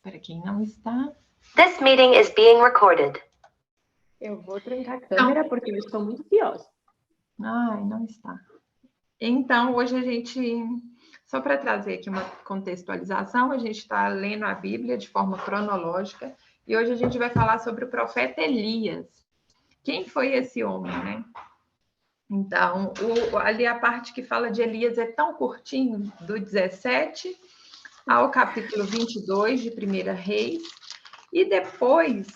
Para quem não está... This meeting is being recorded. Eu vou trancar a câmera porque eu estou muito curiosa. Ai, não está. Então, hoje a gente... Só para trazer aqui uma contextualização, a gente está lendo a Bíblia de forma cronológica e hoje a gente vai falar sobre o profeta Elias. Quem foi esse homem, né? Então, ali a parte que fala de Elias é tão curtinho, do 17 ao capítulo 22 de 1 Reis, e depois,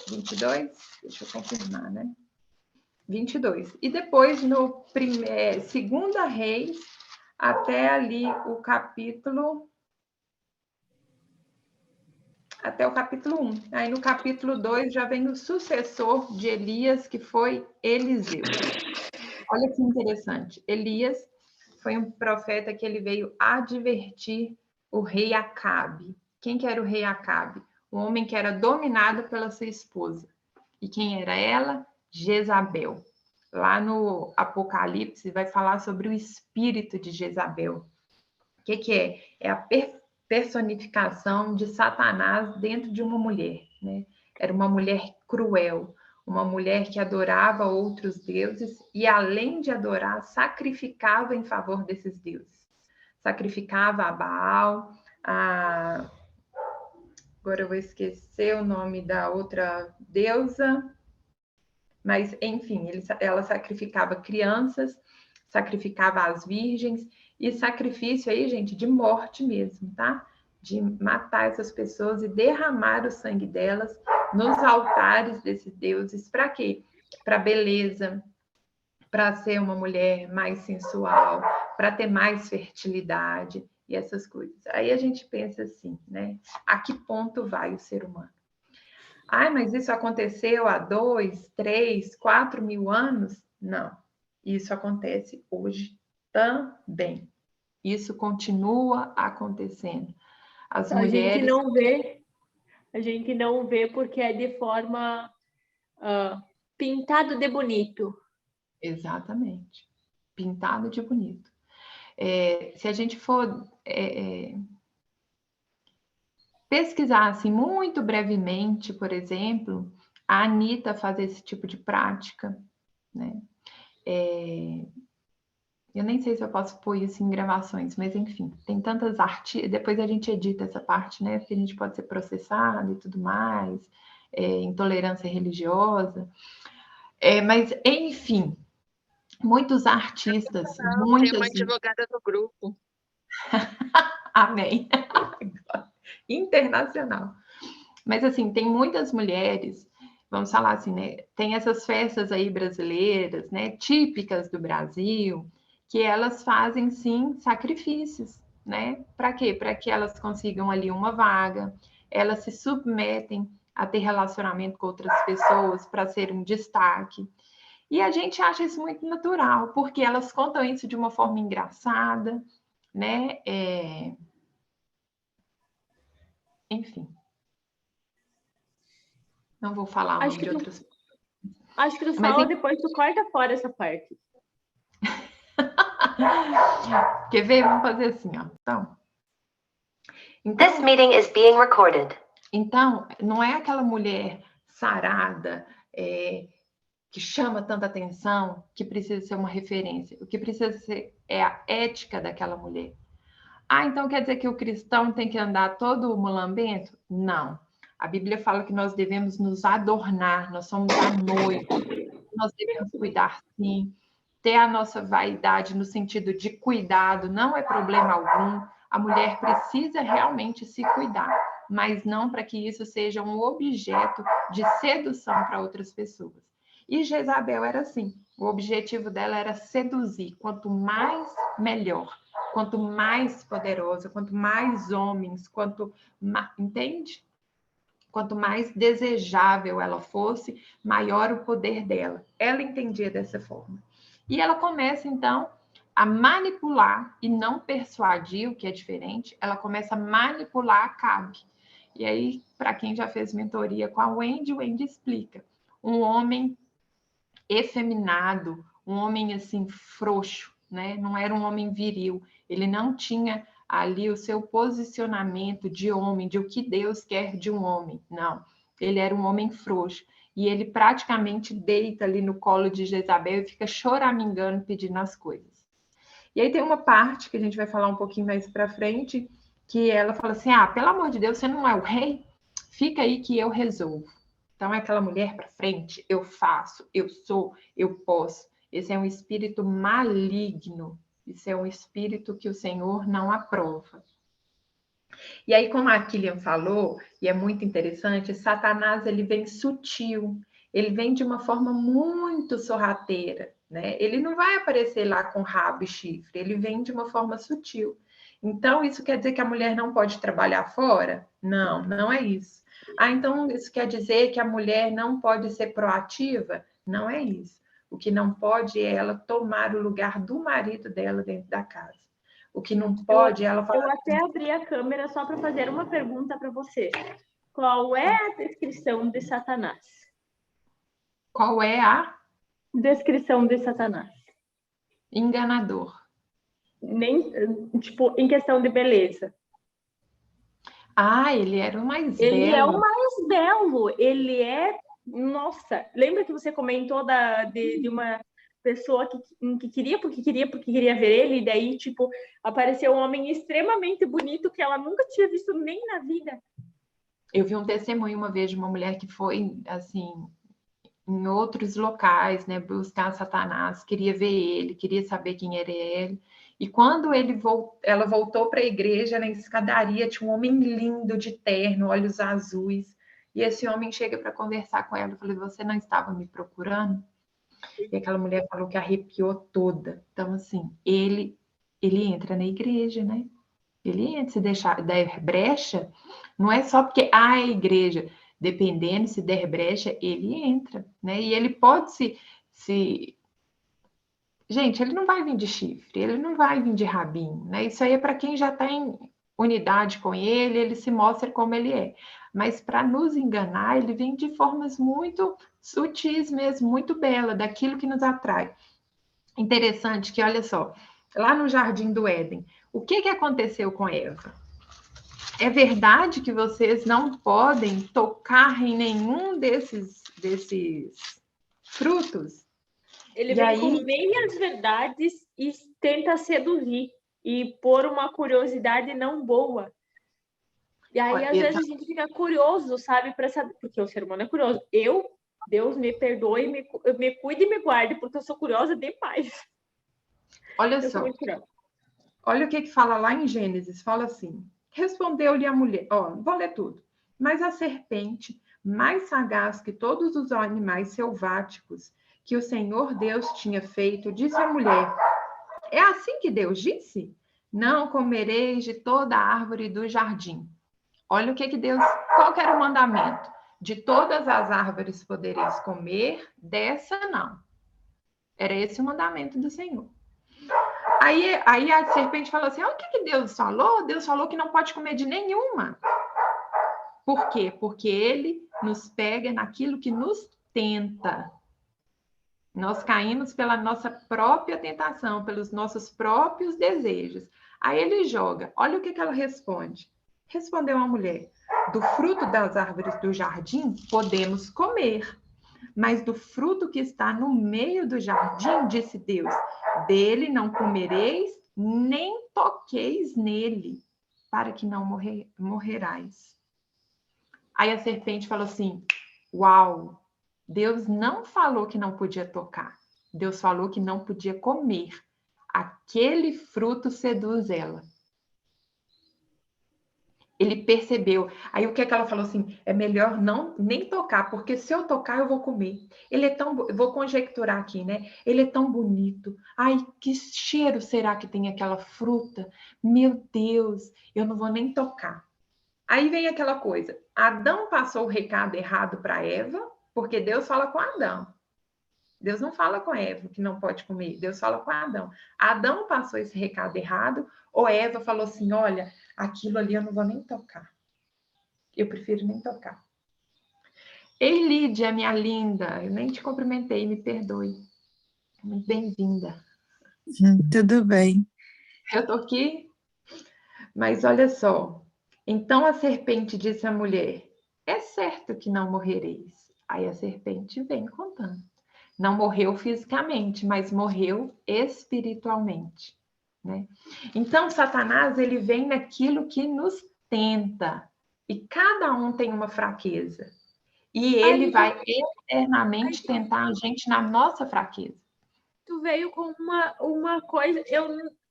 22, deixa eu confirmar, né? 22. E depois, no 2 Reis, até ali o capítulo... Até o capítulo 1. Aí no capítulo 2 já vem o sucessor de Elias, que foi Eliseu. Olha que interessante. Elias foi um profeta que ele veio advertir o rei Acabe. Quem que era o rei Acabe? Um homem que era dominado pela sua esposa. E quem era ela? Jezabel. Lá no Apocalipse vai falar sobre o espírito de Jezabel. O que é? É a personificação de Satanás dentro de uma mulher, né? Era uma mulher cruel, uma mulher que adorava outros deuses e, além de adorar, sacrificava em favor desses deuses. Sacrificava a Baal, agora eu vou esquecer o nome da outra deusa, mas, enfim, ela sacrificava crianças, sacrificava as virgens, e sacrifício aí, gente, de morte mesmo, tá? De matar essas pessoas e derramar o sangue delas nos altares desses deuses. Para quê? Para beleza, para ser uma mulher mais sensual, para ter mais fertilidade e essas coisas. Aí a gente pensa assim, né? A que ponto vai o ser humano? Ai, mas isso aconteceu há 2, 3, 4 mil anos? Não. Isso acontece hoje também. Isso continua acontecendo. As mulheres... A gente não vê porque é de forma pintado de bonito. Exatamente. Pintado de bonito. Se a gente for pesquisar assim, muito brevemente, por exemplo, a Anitta faz esse tipo de prática, né? Eu nem sei se eu posso pôr isso em gravações, mas enfim, tem tantas artes. Depois a gente edita essa parte, né? Porque a gente pode ser processado e tudo mais, intolerância religiosa. Mas, enfim, muitos artistas, muitas... Tem uma advogada do grupo. Amém. Internacional. Mas, assim, tem muitas mulheres, vamos falar assim, né? Tem essas festas aí brasileiras, né? Típicas do Brasil, que elas fazem, sim, sacrifícios, né? Para quê? Para que elas consigam ali uma vaga, elas se submetem a ter relacionamento com outras pessoas para ser um destaque. E a gente acha isso muito natural, porque elas contam isso de uma forma engraçada, né? Enfim. Não vou falar o nome de outras... Acho que tu fala, depois tu corta fora essa parte. Quer ver? Vamos fazer assim, ó. Então, This meeting is being recorded. Então, não é aquela mulher sarada, que chama tanta atenção, que precisa ser uma referência. O que precisa ser é a ética daquela mulher. Ah, então quer dizer que o cristão tem que andar todo mulambento? Não. A Bíblia fala que nós devemos nos adornar, nós somos a noiva, nós devemos cuidar sim, ter a nossa vaidade no sentido de cuidado, não é problema algum. A mulher precisa realmente se cuidar, mas não para que isso seja um objeto de sedução para outras pessoas. E Jezabel era assim, o objetivo dela era seduzir, quanto mais, melhor. Quanto mais poderosa, quanto mais homens, entende? Quanto mais desejável ela fosse, maior o poder dela. Ela entendia dessa forma. E ela começa, então, a manipular e não persuadir, o que é diferente. Ela começa a manipular Acabe. E aí, para quem já fez mentoria com a Wendy explica. Um homem efeminado, um homem assim frouxo, né? Não era um homem viril. Ele não tinha ali o seu posicionamento de homem, de o que Deus quer de um homem. Não, ele era um homem frouxo. E ele praticamente deita ali no colo de Jezabel e fica choramingando, pedindo as coisas. E aí tem uma parte que a gente vai falar um pouquinho mais para frente, que ela fala assim, pelo amor de Deus, você não é o rei? Fica aí que eu resolvo. Então é aquela mulher para frente, eu faço, eu sou, eu posso. Esse é um espírito maligno. Isso é um espírito que o Senhor não aprova. E aí, como a Kilian falou, e é muito interessante, Satanás ele vem sutil, ele vem de uma forma muito sorrateira, né? Ele não vai aparecer lá com rabo e chifre, ele vem de uma forma sutil. Então, isso quer dizer que a mulher não pode trabalhar fora? Não, não é isso. Então isso quer dizer que a mulher não pode ser proativa? Não é isso. O que não pode é ela tomar o lugar do marido dela dentro da casa. O que não pode, ela fala... Eu até abri a câmera só para fazer uma pergunta para você. Qual é a descrição de Satanás? Qual é a descrição de Satanás? Enganador. Nem, tipo, em questão de beleza. Ele era o mais belo. Ele é o mais belo. Ele é... Nossa, lembra que você comentou de uma pessoa que queria porque queria ver ele, e daí, tipo, apareceu um homem extremamente bonito que ela nunca tinha visto nem na vida. Eu vi um testemunho uma vez de uma mulher que foi, assim, em outros locais, né, buscar Satanás, queria ver ele, queria saber quem era ele. E quando ela voltou para a igreja, na escadaria, tinha um homem lindo de terno, olhos azuis. E esse homem chega para conversar com ela. Eu falei, você não estava me procurando? E aquela mulher falou que arrepiou toda. Então, assim, ele entra na igreja, né? Ele entra, se deixar der brecha, não é só porque é igreja. Dependendo se der brecha, ele entra, né? E ele pode se... Gente, ele não vai vir de chifre, ele não vai vir de rabinho, né? Isso aí é para quem já está em unidade com ele se mostra como ele é. Mas para nos enganar, ele vem de formas muito sutis mesmo, muito bela, daquilo que nos atrai. Interessante que, olha só, lá no Jardim do Éden, o que aconteceu com Eva? É verdade que vocês não podem tocar em nenhum desses frutos? Ele vem com meias verdades e tenta seduzir e pôr uma curiosidade não boa. E aí, às vezes, a gente fica curioso, sabe, para saber, porque o ser humano é curioso. Deus me perdoe, me cuide e me guarde, porque eu sou curiosa demais. Olha só, olha o que fala lá em Gênesis, fala assim, respondeu-lhe a mulher, vou ler tudo, mas a serpente, mais sagaz que todos os animais selváticos que o Senhor Deus tinha feito, disse à mulher, é assim que Deus disse? Não comereis de toda a árvore do jardim. Olha o que Deus, qual que era o mandamento? De todas as árvores podereis comer, dessa não. Era esse o mandamento do Senhor. Aí a serpente falou assim, o que Deus falou? Deus falou que não pode comer de nenhuma. Por quê? Porque ele nos pega naquilo que nos tenta. Nós caímos pela nossa própria tentação, pelos nossos próprios desejos. Aí ele joga. Olha o que ela responde. Respondeu a mulher, do fruto das árvores do jardim podemos comer, mas do fruto que está no meio do jardim, disse Deus, dele não comereis, nem toqueis nele, para que não morrerais. Aí a serpente falou assim, uau, Deus não falou que não podia tocar, Deus falou que não podia comer. Aquele fruto seduz ela. Ele percebeu. Aí o que ela falou assim? É melhor nem tocar, porque se eu tocar eu vou comer. Ele é tão, vou conjecturar aqui, né? Ele é tão bonito. Ai, que cheiro será que tem aquela fruta? Meu Deus, eu não vou nem tocar. Aí vem aquela coisa. Adão passou o recado errado para Eva, porque Deus fala com Adão. Deus não fala com Eva que não pode comer. Deus fala com Adão. Adão passou esse recado errado, ou Eva falou assim, olha, aquilo ali eu não vou nem tocar. Eu prefiro nem tocar. Ei, Lídia, minha linda, eu nem te cumprimentei, me perdoe. Muito bem-vinda. Tudo bem. Eu tô aqui Mas olha só. Então a serpente disse à mulher: é certo que não morrereis. Aí a serpente vem contando. Não morreu fisicamente, mas morreu espiritualmente, né? Então Satanás, ele vem naquilo que nos tenta. E cada um tem uma fraqueza. E ele vai eternamente tentar a gente na nossa fraqueza. Tu veio com uma coisa.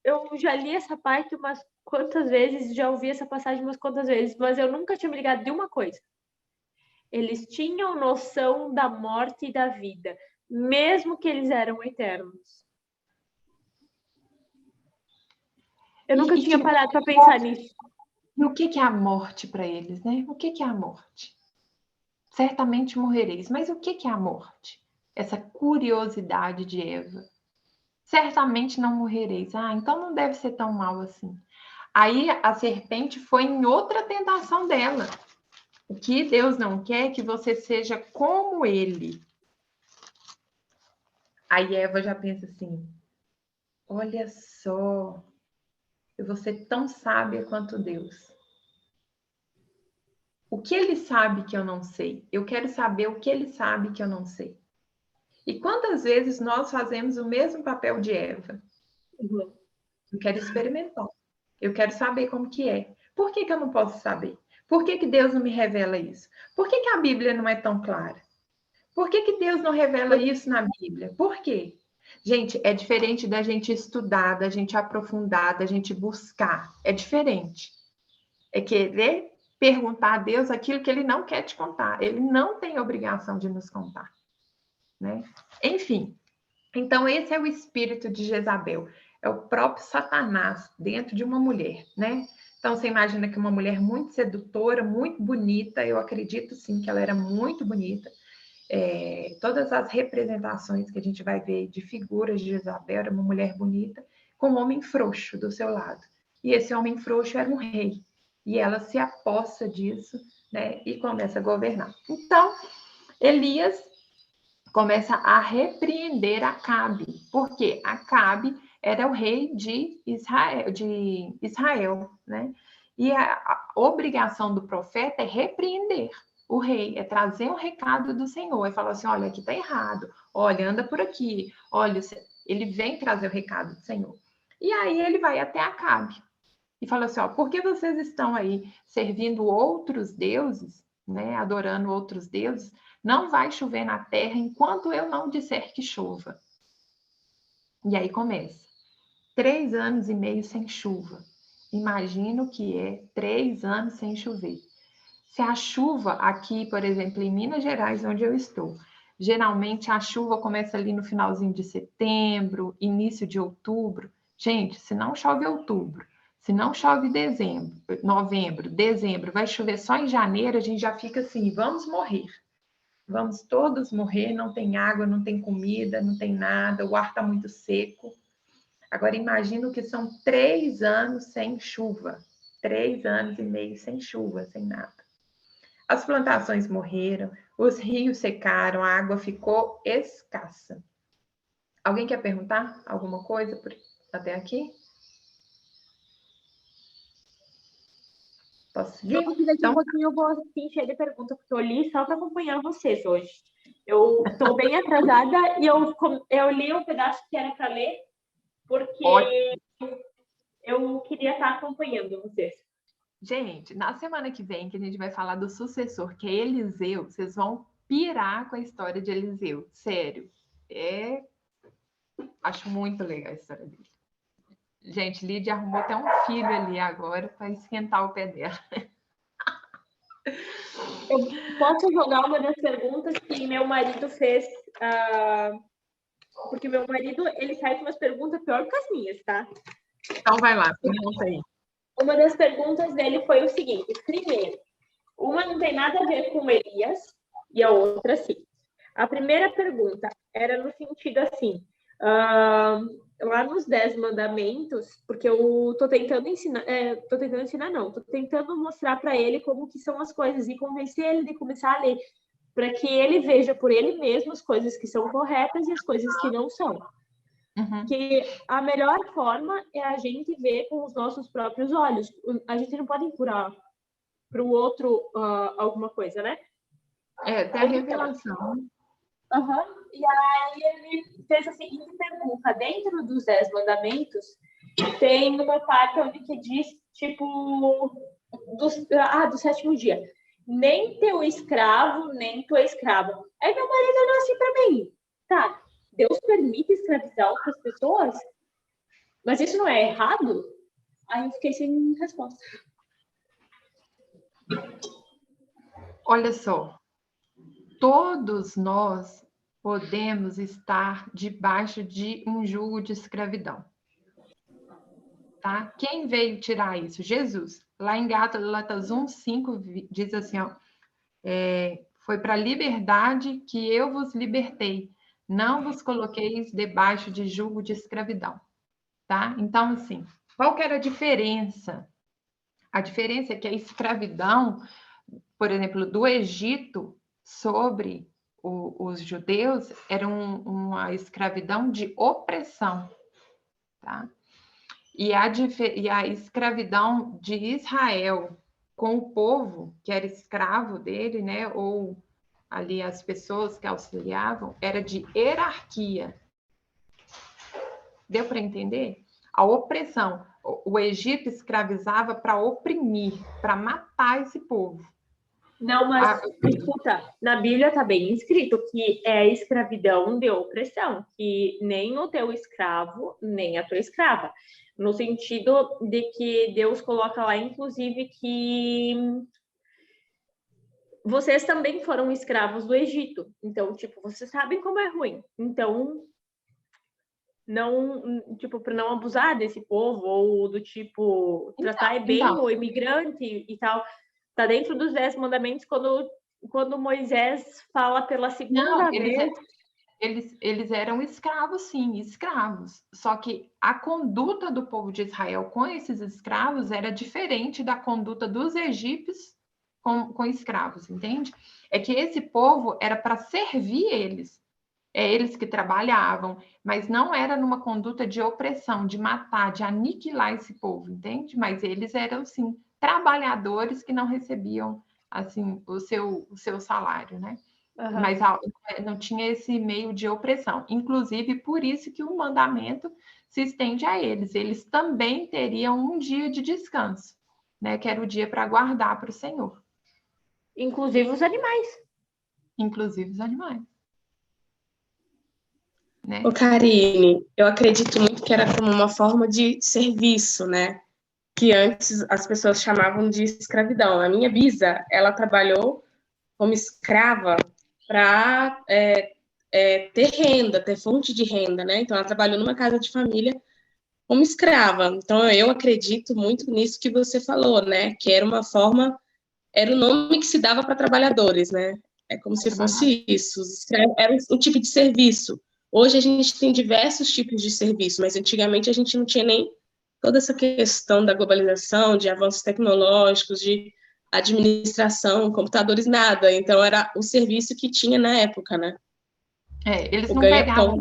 Eu já li essa parte umas quantas vezes, já ouvi essa passagem umas quantas vezes, mas eu nunca tinha me ligado de uma coisa. Eles tinham noção da morte e da vida, mesmo que eles eram eternos. Eu nunca tinha parado para pensar nisso. E o que é a morte para eles, né? O que é a morte? Certamente morrereis. Mas o que é a morte? Essa curiosidade de Eva. Certamente não morrereis. Ah, então não deve ser tão mal assim. Aí a serpente foi em outra tentação dela. O que Deus não quer é que você seja como ele. Aí Eva já pensa assim: olha só, eu vou ser tão sábia quanto Deus. O que ele sabe que eu não sei? Eu quero saber o que ele sabe que eu não sei. E quantas vezes nós fazemos o mesmo papel de Eva? Eu quero experimentar. Eu quero saber como que é. Por que eu não posso saber? Por que Deus não me revela isso? Por que a Bíblia não é tão clara? Por que Deus não revela isso na Bíblia? Por quê? Gente, é diferente da gente estudar, da gente aprofundar, da gente buscar. É diferente. É querer perguntar a Deus aquilo que ele não quer te contar. Ele não tem obrigação de nos contar, né? Enfim, então esse é o espírito de Jezabel. É o próprio Satanás dentro de uma mulher, né? Então você imagina que uma mulher muito sedutora, muito bonita, eu acredito sim que ela era muito bonita. Todas as representações que a gente vai ver de figuras de Jezabel era uma mulher bonita com um homem frouxo do seu lado. E esse homem frouxo era um rei. E ela se apossa disso, né? E começa a governar. Então, Elias começa a repreender Acabe, porque Acabe era o rei de Israel, né? E a obrigação do profeta é repreender o rei, é trazer um recado do Senhor, é falar assim, olha, aqui está errado, olha, anda por aqui, olha, ele vem trazer o recado do Senhor. E aí ele vai até Acabe e fala assim, ó, por que vocês estão aí servindo outros deuses, né, adorando outros deuses? Não vai chover na terra enquanto eu não disser que chova. E aí começa. 3 anos e meio sem chuva. Imagino que é 3 anos sem chover. Se a chuva aqui, por exemplo, em Minas Gerais, onde eu estou, geralmente a chuva começa ali no finalzinho de setembro, início de outubro. Gente, se não chove outubro, se não chove dezembro, novembro, dezembro, vai chover só em janeiro, a gente já fica assim, vamos morrer. Vamos todos morrer, não tem água, não tem comida, não tem nada, o ar está muito seco. Agora imagino que são 3 anos sem chuva, 3 anos e meio sem chuva, sem nada. As plantações morreram, os rios secaram, a água ficou escassa. Alguém quer perguntar alguma coisa até aqui? Posso seguir? Daqui a pouquinho eu vou encher de perguntas, porque eu li só para acompanhar vocês hoje. Eu estou bem atrasada e eu li um pedaço que era para ler, porque eu queria estar acompanhando vocês. Gente, na semana que vem, que a gente vai falar do sucessor, que é Eliseu, vocês vão pirar com a história de Eliseu. Sério. Acho muito legal a história dele. Gente, Lídia arrumou até um filho ali agora para esquentar o pé dela. Eu posso jogar uma das perguntas que meu marido fez, porque meu marido, ele faz umas perguntas pior que as minhas, tá? Então vai lá, pergunta aí. Uma das perguntas dele foi o seguinte: primeiro, uma não tem nada a ver com Elias e a outra sim. A primeira pergunta era no sentido assim, lá nos 10 mandamentos, porque eu tô tentando ensinar, tô tentando mostrar para ele como que são as coisas e convencer ele de começar a ler, para que ele veja por ele mesmo as coisas que são corretas e as coisas que não são. Uhum. que a melhor forma é a gente ver com os nossos próprios olhos. A gente não pode empurrar para o outro alguma coisa, né? Tem a revelação. Uhum. E aí ele fez a seguinte pergunta: dentro dos 10 mandamentos, tem uma parte onde que diz, tipo, do 7º dia. Nem teu escravo, nem tua escrava. Aí meu marido olhou assim para mim. Tá, Deus permite escravizar outras pessoas? Mas isso não é errado? Aí eu fiquei sem resposta. Olha só, todos nós podemos estar debaixo de um jugo de escravidão. Tá? Quem veio tirar isso? Jesus. Lá em Gálatas 1:5 diz assim, ó, foi para a liberdade que eu vos libertei. Não vos coloqueis debaixo de jugo de escravidão. Tá? Então, assim, qual que era a diferença? A diferença é que a escravidão, por exemplo, do Egito sobre os judeus, era uma escravidão de opressão. Tá? E a escravidão de Israel com o povo que era escravo dele, né, ou ali as pessoas que auxiliavam, era de hierarquia. Deu para entender? A opressão. O Egito escravizava para oprimir, para matar esse povo. Não, mas escuta, na Bíblia está bem escrito que é escravidão de opressão, que nem o teu escravo, nem a tua escrava. No sentido de que Deus coloca lá, inclusive, que vocês também foram escravos do Egito. Então, tipo, vocês sabem como é ruim. Então, não, tipo, para não abusar desse povo, ou do tipo, tratar bem o imigrante e tal. Tá dentro dos 10 mandamentos quando Moisés fala pela segunda vez. Eles eram escravos, sim, escravos. Só que a conduta do povo de Israel com esses escravos era diferente da conduta dos egípcios com escravos, entende? É que esse povo era para servir eles. É eles que trabalhavam, mas não era numa conduta de opressão, de matar, de aniquilar esse povo, entende? Mas eles eram, sim, trabalhadores que não recebiam, assim, o seu salário, né? Uhum. Mas não tinha esse meio de opressão. Inclusive, por isso que o mandamento se estende a eles. Eles também teriam um dia de descanso, né? Que era o dia para guardar para o Senhor. Inclusive os animais. Inclusive os animais. Né? Ô, Karine, eu acredito muito que era como uma forma de serviço, né? Que antes as pessoas chamavam de escravidão. A minha bisa, ela trabalhou como escrava para ter renda, ter fonte de renda, né? Então, ela trabalhou numa casa de família como escrava. Então, eu acredito muito nisso que você falou, né? Que era uma forma, era o nome que se dava para trabalhadores, né? É como se fosse isso. Os escravos eram um tipo de serviço. Hoje a gente tem diversos tipos de serviço, mas antigamente a gente não tinha nem toda essa questão da globalização, de avanços tecnológicos, de administração, computadores, nada. Então, era o serviço que tinha na época, né? Eles não pegavam...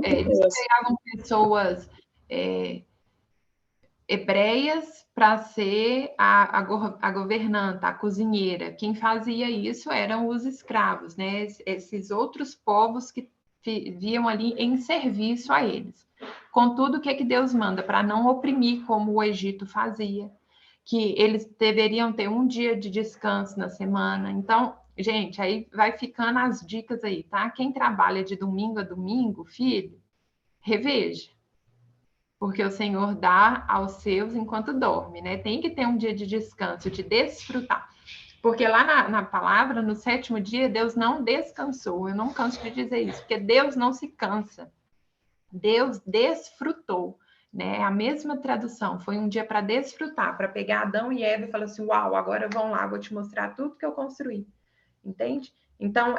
Eles pegavam pessoas hebreias para ser a governanta, a cozinheira. Quem fazia isso eram os escravos, né? Esses outros povos que viam ali em serviço a eles. Contudo, o que é que Deus manda? Para não oprimir como o Egito fazia, que eles deveriam ter um dia de descanso na semana. Então, gente, aí vai ficando as dicas aí, tá? Quem trabalha de domingo a domingo, filho, reveja. Porque o Senhor dá aos seus enquanto dorme, né? Tem que ter um dia de descanso, de desfrutar. Porque lá na palavra, no 7º dia, Deus não descansou. Eu não canso de dizer isso, porque Deus não se cansa. Deus desfrutou, né? A mesma tradução, foi um dia para desfrutar, para pegar Adão e Eva e falar assim, uau, agora vão lá, vou te mostrar tudo que eu construí. Entende? Então,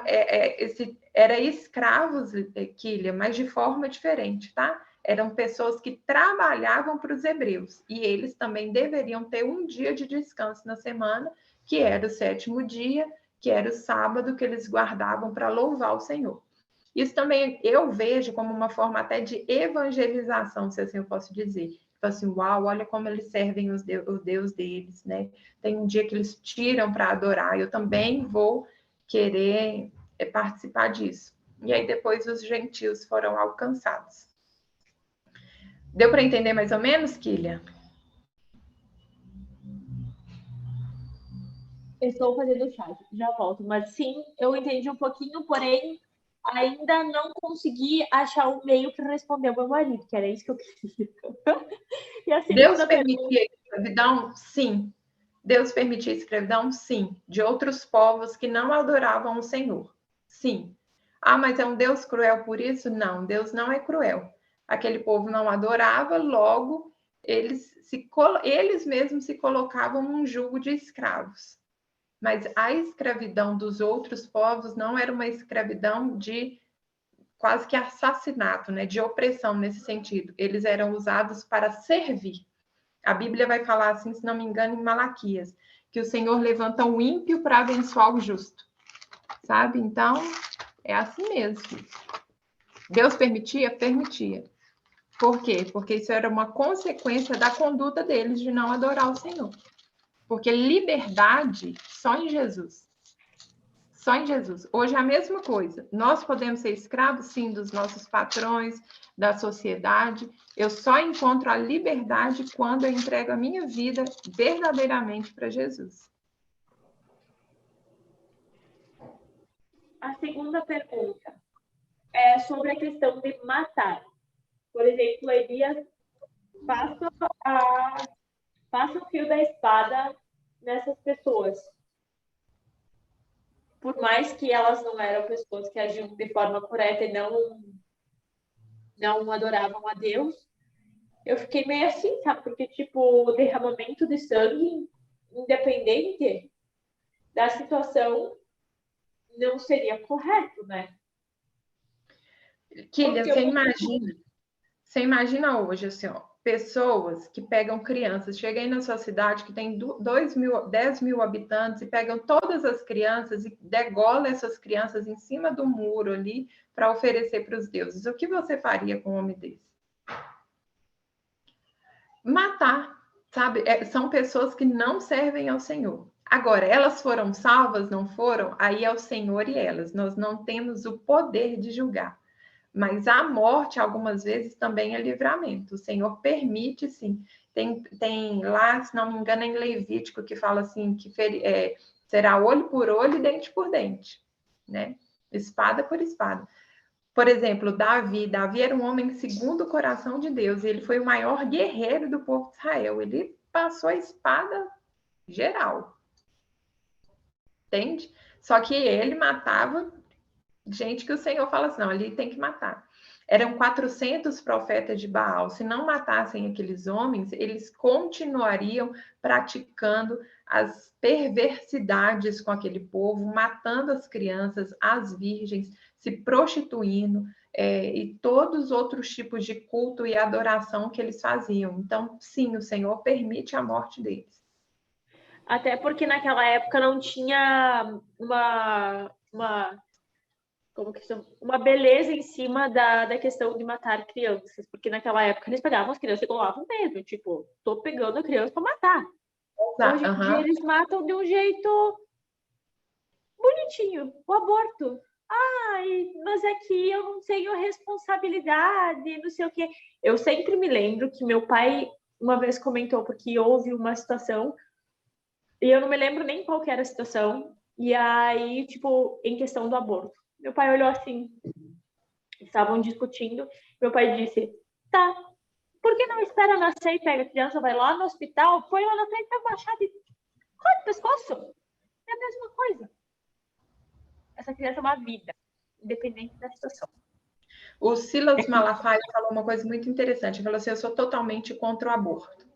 era escravos, Kília, mas de forma diferente, tá? Eram pessoas que trabalhavam para os hebreus, e eles também deveriam ter um dia de descanso na semana, que era o 7º dia, que era o sábado que eles guardavam para louvar o Senhor. Isso também eu vejo como uma forma até de evangelização, se assim eu posso dizer. Tipo assim, uau, olha como eles servem o Deus deles, né? Tem um dia que eles tiram para adorar, eu também vou querer participar disso. E aí depois os gentios foram alcançados. Deu para entender mais ou menos, Kília? Estou fazendo o chat, já volto. Mas sim, eu entendi um pouquinho, porém ainda não consegui achar um meio para responder ao meu marido, que era isso que eu queria. E a Deus segunda permitia a escravidão? Sim. Deus permitia a escravidão? Sim. De outros povos que não adoravam o Senhor? Sim. Ah, mas é um Deus cruel por isso? Não, Deus não é cruel. Aquele povo não adorava, logo eles mesmos se colocavam num jugo de escravos. Mas a escravidão dos outros povos não era uma escravidão de quase que assassinato, né? De opressão nesse sentido. Eles eram usados para servir. A Bíblia vai falar assim, se não me engano, em Malaquias, que o Senhor levanta o ímpio para abençoar o justo. Sabe? Então, é assim mesmo. Deus permitia? Permitia. Por quê? Porque isso era uma consequência da conduta deles de não adorar o Senhor. Porque liberdade só em Jesus. Só em Jesus. Hoje é a mesma coisa. Nós podemos ser escravos, sim, dos nossos patrões, da sociedade. Eu só encontro a liberdade quando eu entrego a minha vida verdadeiramente para Jesus. A segunda pergunta é sobre a questão de matar. Por exemplo, Elias passa o fio da espada nessas pessoas. Por mais que elas não eram pessoas que agiam de forma correta e não adoravam a Deus, eu fiquei meio assim, sabe? Porque, tipo, o derramamento de sangue, independente da situação, não seria correto, né? Kília, você imagina hoje, assim, ó, pessoas que pegam crianças, chega aí na sua cidade que tem 10 mil habitantes e pegam todas as crianças e degola essas crianças em cima do muro ali para oferecer para os deuses. O que você faria com um homem desse? Matar, sabe? São pessoas que não servem ao Senhor. Agora, elas foram salvas, não foram? Aí é o Senhor e elas. Nós não temos o poder de julgar. Mas a morte, algumas vezes, também é livramento. O Senhor permite, sim. Tem lá, se não me engano, em Levítico, que fala assim, que será olho por olho e dente por dente, né? Espada por espada. Por exemplo, Davi era um homem segundo o coração de Deus, e ele foi o maior guerreiro do povo de Israel. Ele passou a espada geral. Entende? Só que ele matava gente que o Senhor fala assim, não, ali tem que matar. Eram 400 profetas de Baal. Se não matassem aqueles homens, eles continuariam praticando as perversidades com aquele povo, matando as crianças, as virgens, se prostituindo, e todos os outros tipos de culto e adoração que eles faziam. Então, sim, o Senhor permite a morte deles. Até porque naquela época não tinha uma beleza em cima da questão de matar crianças, porque naquela época eles pegavam as crianças e colocavam mesmo, tipo, tô pegando a criança para matar. Hoje em dia eles matam de um jeito bonitinho, o aborto. Mas aqui eu não tenho responsabilidade, não sei o quê. Eu sempre me lembro que meu pai uma vez comentou, porque houve uma situação, e eu não me lembro nem qual que era a situação, e aí, tipo, em questão do aborto. Meu pai olhou assim, estavam discutindo, meu pai disse, tá, por que não espera nascer e pega a criança, vai lá no hospital, põe ela na frente e pega uma chave, corta o pescoço, é a mesma coisa. Essa criança é uma vida, independente da situação. O Silas Malafaia falou uma coisa muito interessante, ele falou assim, eu sou totalmente contra o aborto,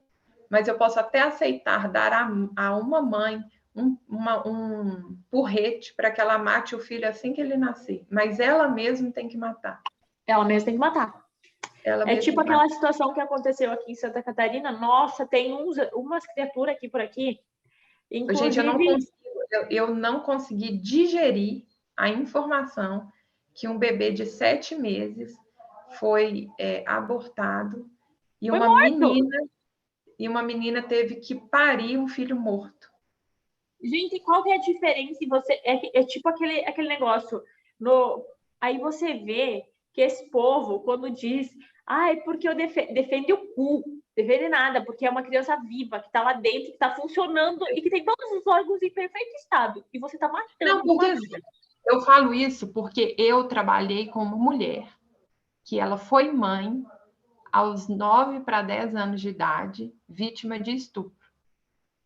mas eu posso até aceitar dar a uma mãe um porrete para que ela mate o filho assim que ele nascer. Mas ela mesma tem que matar. Ela mesma tem que matar. É tipo aquela situação que aconteceu aqui em Santa Catarina. Nossa, tem umas criaturas aqui por aqui. Inclusive... Gente, eu não consegui digerir a informação que um bebê de 7 meses foi abortado e Foi morto. uma menina teve que parir um filho morto. Gente, qual que é a diferença? É tipo aquele negócio. Aí você vê que esse povo, quando diz, é porque eu defende o cu, defende nada, porque é uma criança viva, que está lá dentro, que está funcionando e que tem todos os órgãos em perfeito estado. E você está matando Não, porque uma vida. eu falo isso porque eu trabalhei com uma mulher que ela foi mãe aos 9 para 10 anos de idade, vítima de estupro.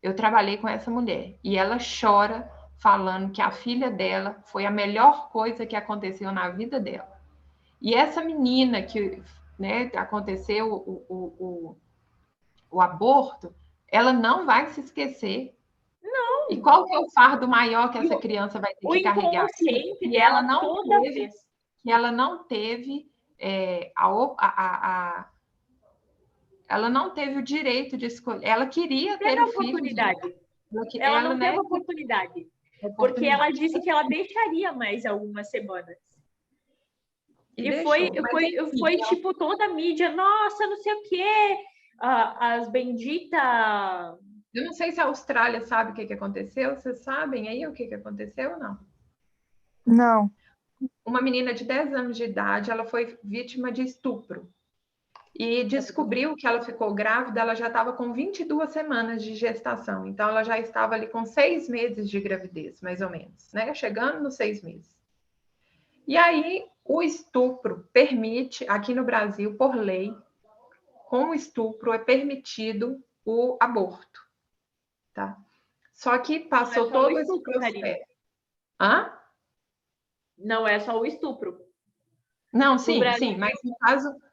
Eu trabalhei com essa mulher e ela chora falando que a filha dela foi a melhor coisa que aconteceu na vida dela. E essa menina que, né, aconteceu o aborto, ela não vai se esquecer. Não. E qual que é o fardo maior que essa criança vai ter que carregar? Inconsciente dela toda vez. Que ela não teve ela não teve o direito de escolher. Ela queria ter o filho. Ela não teve oportunidade. Porque ela disse que ela deixaria mais algumas semanas. E foi tipo toda a mídia, nossa, não sei o quê. As benditas... Eu não sei se a Austrália sabe o que aconteceu. Vocês sabem aí o que aconteceu ou não? Não. Uma menina de 10 anos de idade, ela foi vítima de estupro. E descobriu que ela ficou grávida, ela já estava com 22 semanas de gestação. Então, ela já estava ali com 6 meses de gravidez, mais ou menos, né? Chegando nos 6 meses. E aí, o estupro permite, aqui no Brasil, por lei, com o estupro é permitido o aborto, tá? Só que passou todo esse processo. Hã? Não é só o estupro. Não, sim,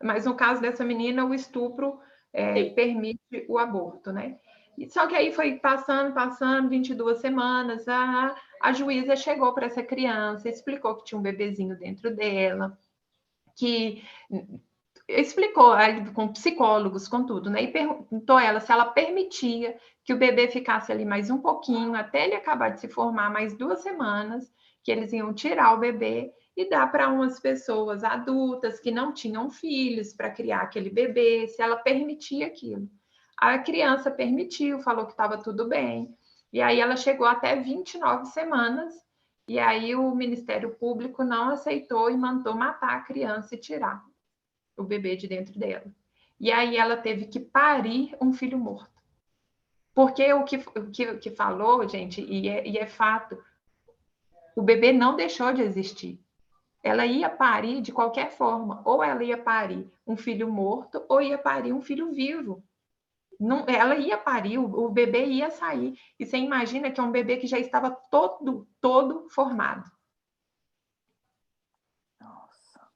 mas no caso dessa menina, o estupro permite o aborto, né? Só que aí foi passando 22 semanas, a juíza chegou para essa criança, explicou que tinha um bebezinho dentro dela, que explicou com psicólogos, com tudo, né? E perguntou a ela se ela permitia que o bebê ficasse ali mais um pouquinho, até ele acabar de se formar, mais 2 semanas, que eles iam tirar o bebê e dar para umas pessoas adultas que não tinham filhos para criar aquele bebê, se ela permitia aquilo. A criança permitiu, falou que estava tudo bem, e aí ela chegou até 29 semanas, e aí o Ministério Público não aceitou e mandou matar a criança e tirar o bebê de dentro dela. E aí ela teve que parir um filho morto. Porque o que falou, gente, e é fato, o bebê não deixou de existir. Ela ia parir de qualquer forma. Ou ela ia parir um filho morto, ou ia parir um filho vivo. Não, ela ia parir, o bebê ia sair. E você imagina que é um bebê que já estava todo formado. Nossa.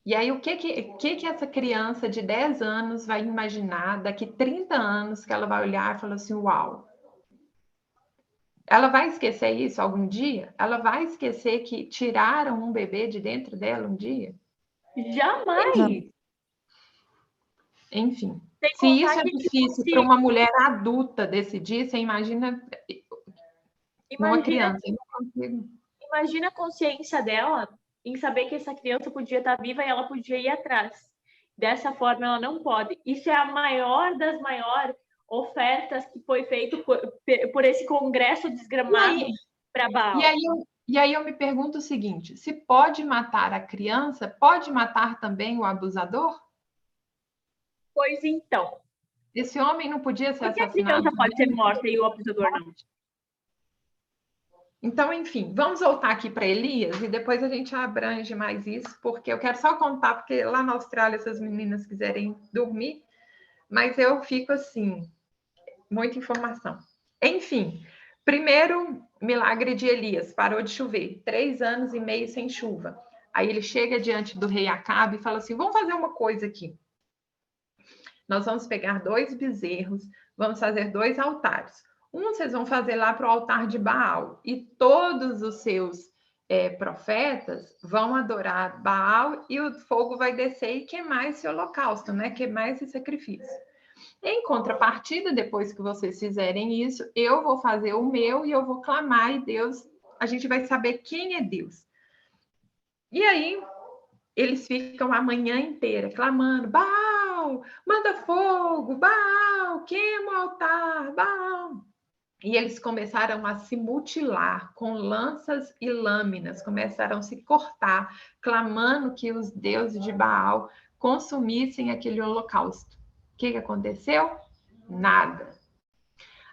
E aí, o que essa criança de 10 anos vai imaginar daqui 30 anos que ela vai olhar e falar assim, uau. Ela vai esquecer isso algum dia? Ela vai esquecer que tiraram um bebê de dentro dela um dia? Jamais! Enfim, se isso é difícil para uma mulher adulta decidir, você imagina uma criança. Eu não consigo. Imagina a consciência dela em saber que essa criança podia estar viva e ela podia ir atrás. Dessa forma, ela não pode. Isso é a maior das maiores ofertas que foi feito por esse congresso desgramado para Baal. E aí eu me pergunto o seguinte, se pode matar a criança, pode matar também o abusador? Pois então. Esse homem não podia ser assassinado? Porque a criança pode ser morta e o abusador não. Então, enfim, vamos voltar aqui para Elias e depois a gente abrange mais isso, porque eu quero só contar, porque lá na Austrália essas meninas quiserem dormir, mas eu fico assim, muita informação. Enfim, primeiro milagre de Elias, parou de chover, 3 anos e meio sem chuva. Aí ele chega diante do rei Acabe e fala assim, vamos fazer uma coisa aqui. Nós vamos pegar 2 bezerros, vamos fazer 2 altares. Um vocês vão fazer lá para o altar de Baal, e todos os seus profetas vão adorar Baal, e o fogo vai descer e queimar esse holocausto, né? Queimar esse sacrifício. Em contrapartida, depois que vocês fizerem isso, eu vou fazer o meu e eu vou clamar, e Deus, a gente vai saber quem é Deus. E aí, eles ficam a manhã inteira clamando: Baal, manda fogo, Baal, queima o altar, Baal. E eles começaram a se mutilar com lanças e lâminas, começaram a se cortar, clamando que os deuses de Baal consumissem aquele holocausto. O que aconteceu? Nada.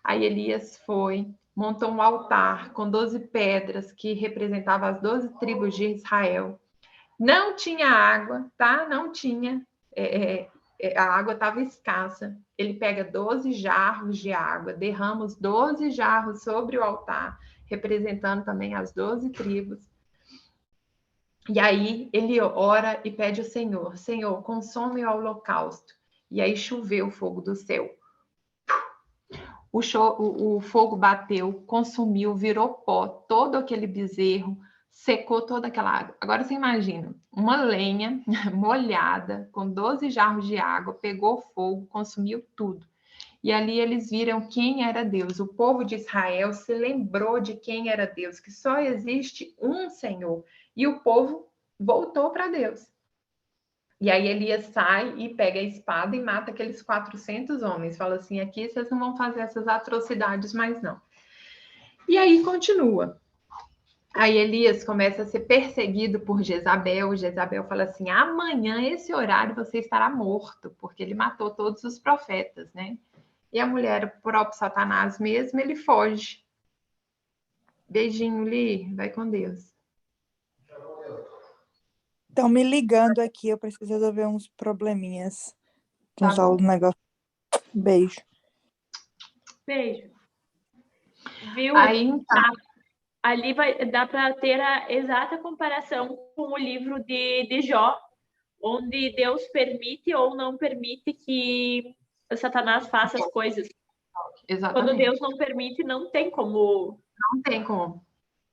Aí Elias foi, montou um altar com 12 pedras que representavam as 12 tribos de Israel. Não tinha água, tá? Não tinha. A água estava escassa. Ele pega 12 jarros de água, derrama os 12 jarros sobre o altar, representando também as 12 tribos. E aí ele ora e pede ao Senhor: Senhor, consome o holocausto. E aí choveu o fogo do céu. O fogo bateu, consumiu, virou pó todo aquele bezerro, secou toda aquela água. Agora você imagina, uma lenha molhada, com 12 jarros de água, pegou fogo, consumiu tudo. E ali eles viram quem era Deus. O povo de Israel se lembrou de quem era Deus, que só existe um Senhor. E o povo voltou para Deus. E aí Elias sai e pega a espada e mata aqueles 400 homens. Fala assim, aqui vocês não vão fazer essas atrocidades mais não. E aí continua. Aí Elias começa a ser perseguido por Jezabel. Jezabel fala assim, amanhã, esse horário, você estará morto, porque ele matou todos os profetas, né? E a mulher, o próprio Satanás mesmo, ele foge. Beijinho, Li. Vai com Deus. Estão me ligando aqui, eu preciso resolver uns probleminhas. Tá Uns bom. negócio. Beijo. Beijo. Viu? Aí, então, Ali dá para ter a exata comparação com o livro de Jó, onde Deus permite ou não permite que Satanás faça as coisas. exatamente. Quando Deus não permite, não tem como. Não tem como.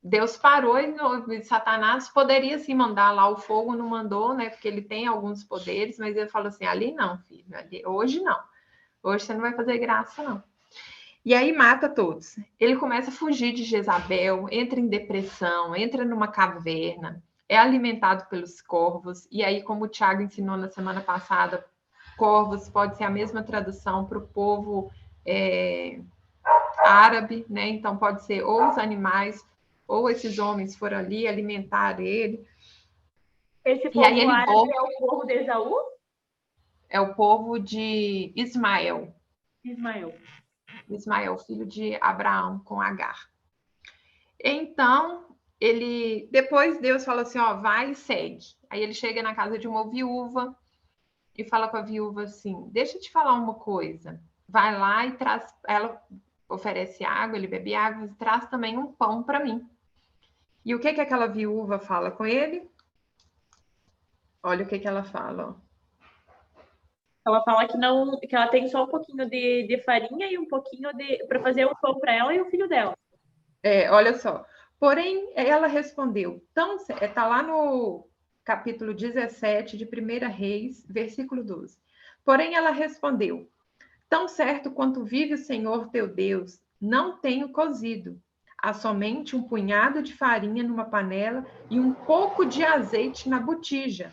Deus parou e Satanás poderia sim mandar lá o fogo, não mandou, né? Porque ele tem alguns poderes, mas ele falou assim: ali não, filho, ali, hoje não. Hoje você não vai fazer graça, não. E aí mata todos. Ele começa a fugir de Jezabel, entra em depressão, entra numa caverna, é alimentado pelos corvos. E aí, como o Tiago ensinou na semana passada, corvos pode ser a mesma tradução para o povo árabe, né? Então pode ser ou os animais ou esses homens foram ali alimentar ele. Esse E povo aí ele árabe volta, é o povo de Esaú? é o povo de Ismael. Ismael, filho de Abraão com Agar. Então, depois Deus fala assim, ó, vai e segue. Aí ele chega na casa de uma viúva e fala com a viúva assim, deixa eu te falar uma coisa. Vai lá e traz, ela oferece água, ele bebe água e traz também um pão para mim. E o que aquela viúva fala com ele? Olha o que ela fala, ó. ela fala que não, que ela tem só um pouquinho de farinha e um pouquinho para fazer um pão para ela e o filho dela. Olha só. Porém, ela respondeu, está lá no capítulo 17 de 1 Reis, versículo 12. Porém, ela respondeu, tão certo quanto vive o Senhor teu Deus, não tenho cozido. Há somente um punhado de farinha numa panela e um pouco de azeite na botija.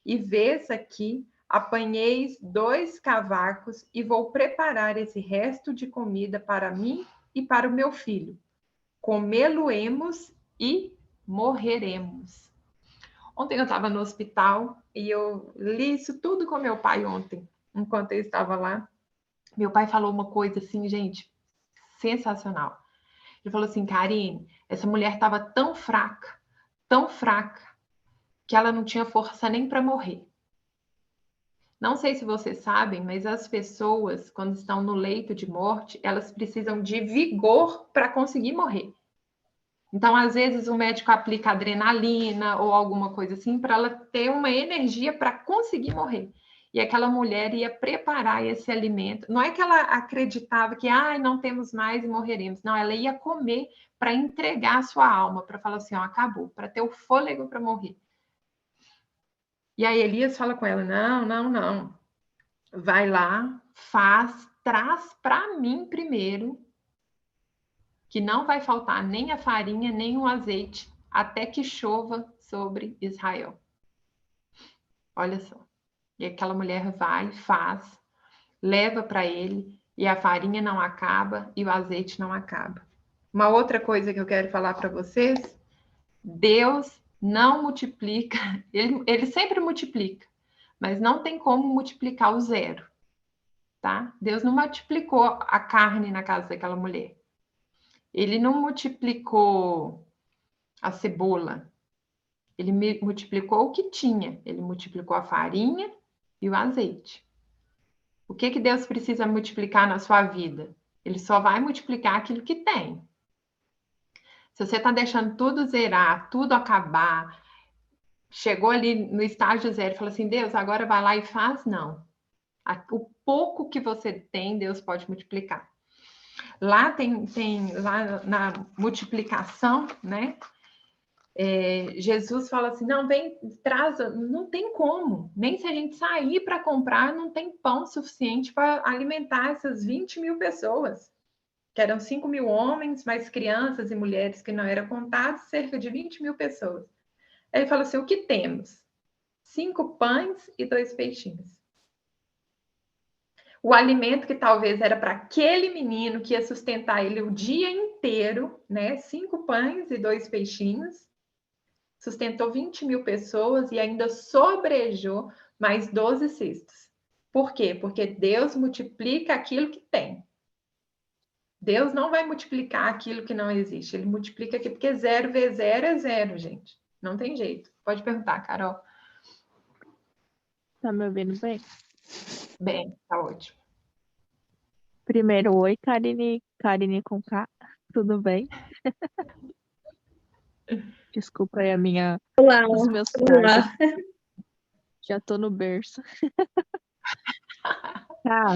E vês aqui, apanhei 2 cavacos e vou preparar esse resto de comida para mim e para o meu filho. Comê-lo-emos e morreremos. Ontem eu estava no hospital e eu li isso tudo com meu pai ontem, enquanto eu estava lá. Meu pai falou uma coisa assim, gente, sensacional. Ele falou assim, Karine, essa mulher estava tão fraca, que ela não tinha força nem para morrer. Não sei se vocês sabem, mas as pessoas, quando estão no leito de morte, elas precisam de vigor para conseguir morrer. Então, às vezes, o médico aplica adrenalina ou alguma coisa assim para ela ter uma energia para conseguir morrer. E aquela mulher ia preparar esse alimento. Não é que ela acreditava que não temos mais e morreremos. Não, ela ia comer para entregar a sua alma, para falar assim, ó, acabou, para ter o fôlego para morrer. E aí Elias fala com ela, não. Vai lá, traz para mim primeiro, que não vai faltar nem a farinha, nem o azeite, até que chova sobre Israel. Olha só. E aquela mulher vai, faz, leva para ele, e a farinha não acaba e o azeite não acaba. Uma outra coisa que eu quero falar para vocês, Deus não multiplica, ele sempre multiplica, mas não tem como multiplicar o zero, tá? Deus não multiplicou a carne na casa daquela mulher. Ele não multiplicou a cebola. Ele multiplicou o que tinha. Ele multiplicou a farinha e o azeite. O que Deus precisa multiplicar na sua vida? Ele só vai multiplicar aquilo que tem. Se você está deixando tudo zerar, tudo acabar, chegou ali no estágio zero e falou assim, Deus, agora vai lá e faz, não. O pouco que você tem, Deus pode multiplicar. Lá tem lá na multiplicação, né? Jesus fala assim, não, vem, traz, não tem como, nem se a gente sair para comprar, não tem pão suficiente para alimentar essas 20 mil pessoas, que eram 5 mil homens, mais crianças e mulheres que não eram contados, cerca de 20 mil pessoas. Ele fala assim, o que temos? 5 pães e 2 peixinhos. O alimento que talvez era para aquele menino que ia sustentar ele o dia inteiro, né? 5 pães e 2 peixinhos, sustentou 20 mil pessoas e ainda sobrejou mais 12 cestos. Por quê? Porque Deus multiplica aquilo que tem. Deus não vai multiplicar aquilo que não existe. Ele multiplica aqui, porque 0 vezes 0 é 0, gente. Não tem jeito. Pode perguntar, Carol. Tá me ouvindo bem? Bem, tá ótimo. Primeiro, oi, Karine. Karine com K. Tudo bem? Desculpa aí Olá, os meus olá. cargos. Já tô no berço. Tá.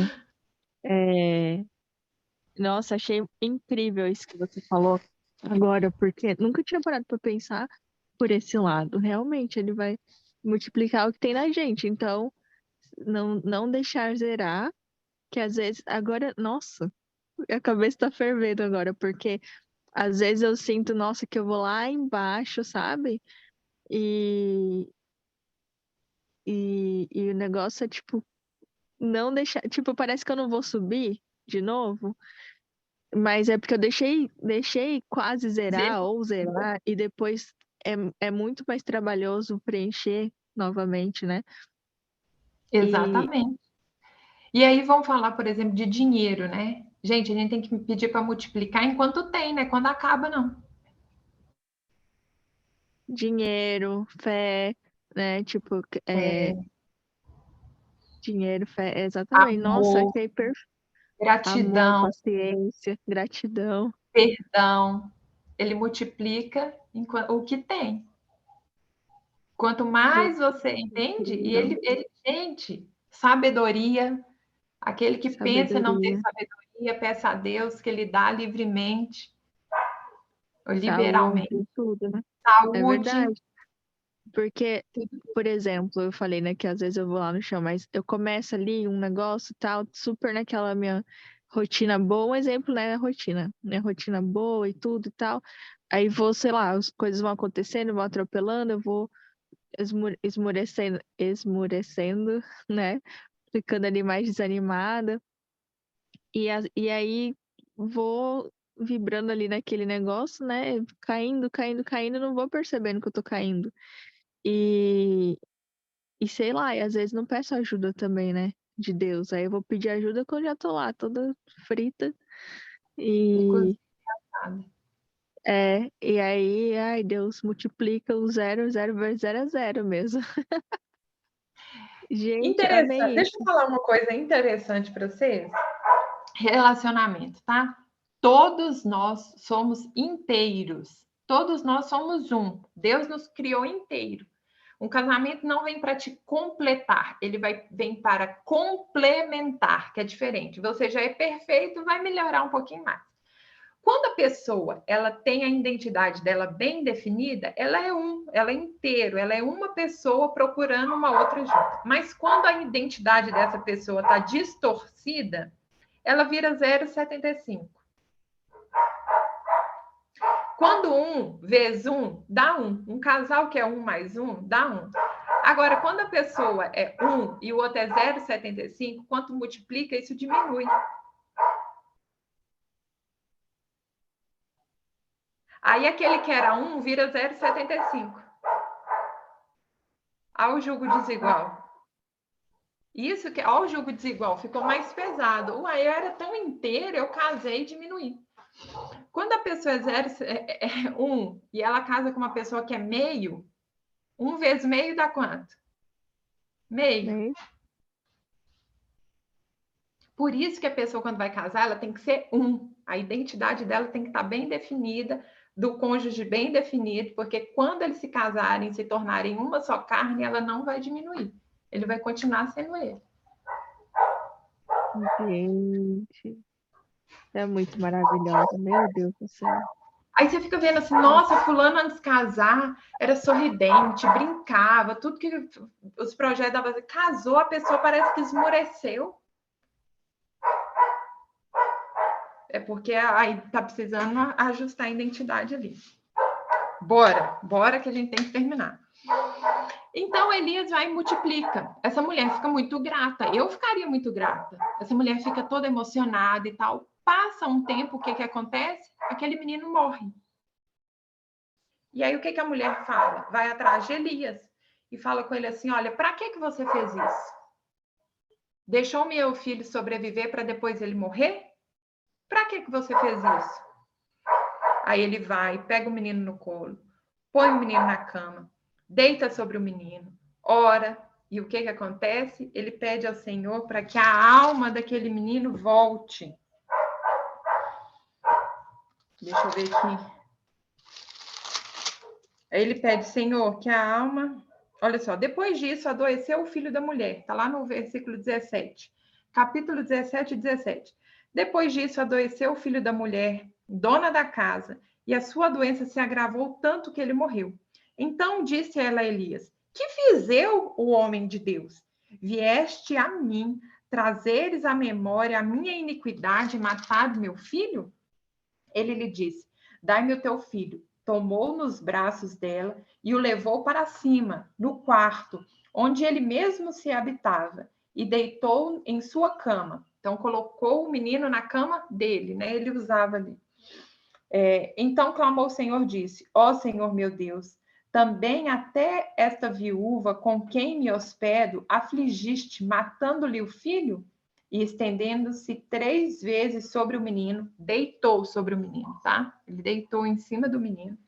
Nossa, achei incrível isso que você falou agora, porque nunca tinha parado para pensar por esse lado. Realmente, ele vai multiplicar o que tem na gente. Então, não deixar zerar, que às vezes, agora, nossa, a cabeça tá fervendo agora, porque às vezes eu sinto, nossa, que eu vou lá embaixo, sabe? E o negócio é, tipo, não deixar, tipo, parece que eu não vou subir de novo. Mas é porque eu deixei quase zerar ou zerar, e depois é muito mais trabalhoso preencher novamente, né? Exatamente. E aí vamos falar, por exemplo, de dinheiro, né? Gente, a gente tem que pedir para multiplicar enquanto tem, né? Quando acaba, não. Dinheiro, fé, né? Tipo, dinheiro, fé, exatamente. Nossa, Amor, achei perfeito. Amor, gratidão, paciência, gratidão. perdão. Ele multiplica o que tem. Quanto mais você entende, e gente, sabedoria, aquele que pensa não ter Sabedoria, sabedoria, peça a Deus que ele dá livremente, ou liberalmente. saúde, tudo, né? É Saúde, verdade. Porque, por exemplo, eu falei, né, que às vezes eu vou lá no chão, mas eu começo ali um negócio e tal, super naquela minha rotina boa, um exemplo, né, rotina, minha rotina boa e tudo e tal. Aí vou, sei lá, as coisas vão acontecendo, vão atropelando, eu vou esmurecendo, né, ficando ali mais desanimada. E aí vou vibrando ali naquele negócio, né, caindo, caindo, caindo, não vou percebendo que eu tô caindo. E sei lá, e às vezes não peço ajuda também, né? De Deus. Aí eu vou pedir ajuda quando já tô lá, toda frita. E e aí, ai, Deus multiplica o 0, 0 vezes 0 é 0 mesmo. Gente, amei interessante. Deixa isso. eu falar uma coisa interessante para vocês. Relacionamento, tá? Todos nós somos inteiros. Todos nós somos um. Deus nos criou inteiro. Um casamento não vem para te completar, ele vem para complementar, que é diferente. Você já é perfeito, vai melhorar um pouquinho mais. Quando a pessoa ela tem a identidade dela bem definida, ela é inteiro, ela é uma pessoa procurando uma outra junto. Mas quando a identidade dessa pessoa está distorcida, ela vira 0,75. Quando 1 vezes 1 dá 1. Um casal que é 1 mais 1 dá 1. Agora, quando a pessoa é 1 e o outro é 0,75, quanto multiplica, isso diminui. Aí aquele que era 1 vira 0,75. Ao julgo desigual. Isso que, ao julgo desigual, ficou mais pesado. Uai, eu era tão inteira, eu casei e diminuí. Quando a pessoa é 1 e ela casa com uma pessoa que é meio, 1 vezes meio dá quanto? Meio. Por isso que a pessoa, quando vai casar, ela tem que ser 1. A identidade dela tem que estar bem definida, do cônjuge bem definido, porque quando eles se casarem, se tornarem uma só carne, ela não vai diminuir. Ele vai continuar sendo ele. Gente, é muito maravilhosa, meu Deus do céu. Aí você fica vendo assim, nossa, fulano antes de casar era sorridente, brincava, tudo que os projetos davam. Casou, a pessoa parece que esmureceu. É porque aí tá precisando ajustar a identidade ali. Bora que a gente tem que terminar. Então, Elias vai e multiplica. Essa mulher fica muito grata. Eu ficaria muito grata. Essa mulher fica toda emocionada e tal. Passa um tempo, o que acontece? Aquele menino morre. E aí, o que a mulher fala? Vai atrás de Elias e fala com ele assim, olha, para que você fez isso? Deixou meu filho sobreviver para depois ele morrer? Para que você fez isso? Aí ele vai, pega o menino no colo, põe o menino na cama, deita sobre o menino, ora, e o que acontece? Ele pede ao Senhor para que a alma daquele menino volte. Deixa eu ver aqui. Aí ele pede, Senhor, que a alma... Olha só, depois disso, adoeceu o filho da mulher. Está lá no versículo 17. Capítulo 17 e 17. Depois disso, adoeceu o filho da mulher, dona da casa, e a sua doença se agravou tanto que ele morreu. Então disse ela a Elias, que fiz eu, o homem de Deus? Vieste a mim, trazeres à memória a minha iniquidade e matado meu filho? Ele lhe disse, dai-me o teu filho. Tomou nos braços dela e o levou para cima, no quarto, onde ele mesmo se habitava, e deitou em sua cama. Então, colocou o menino na cama dele, né? Ele usava ali. Então, clamou o Senhor, disse, ó Senhor meu Deus, também até esta viúva com quem me hospedo afligiste, matando-lhe o filho? E estendendo-se 3 vezes sobre o menino, deitou sobre o menino, tá? Ele deitou em cima do menino.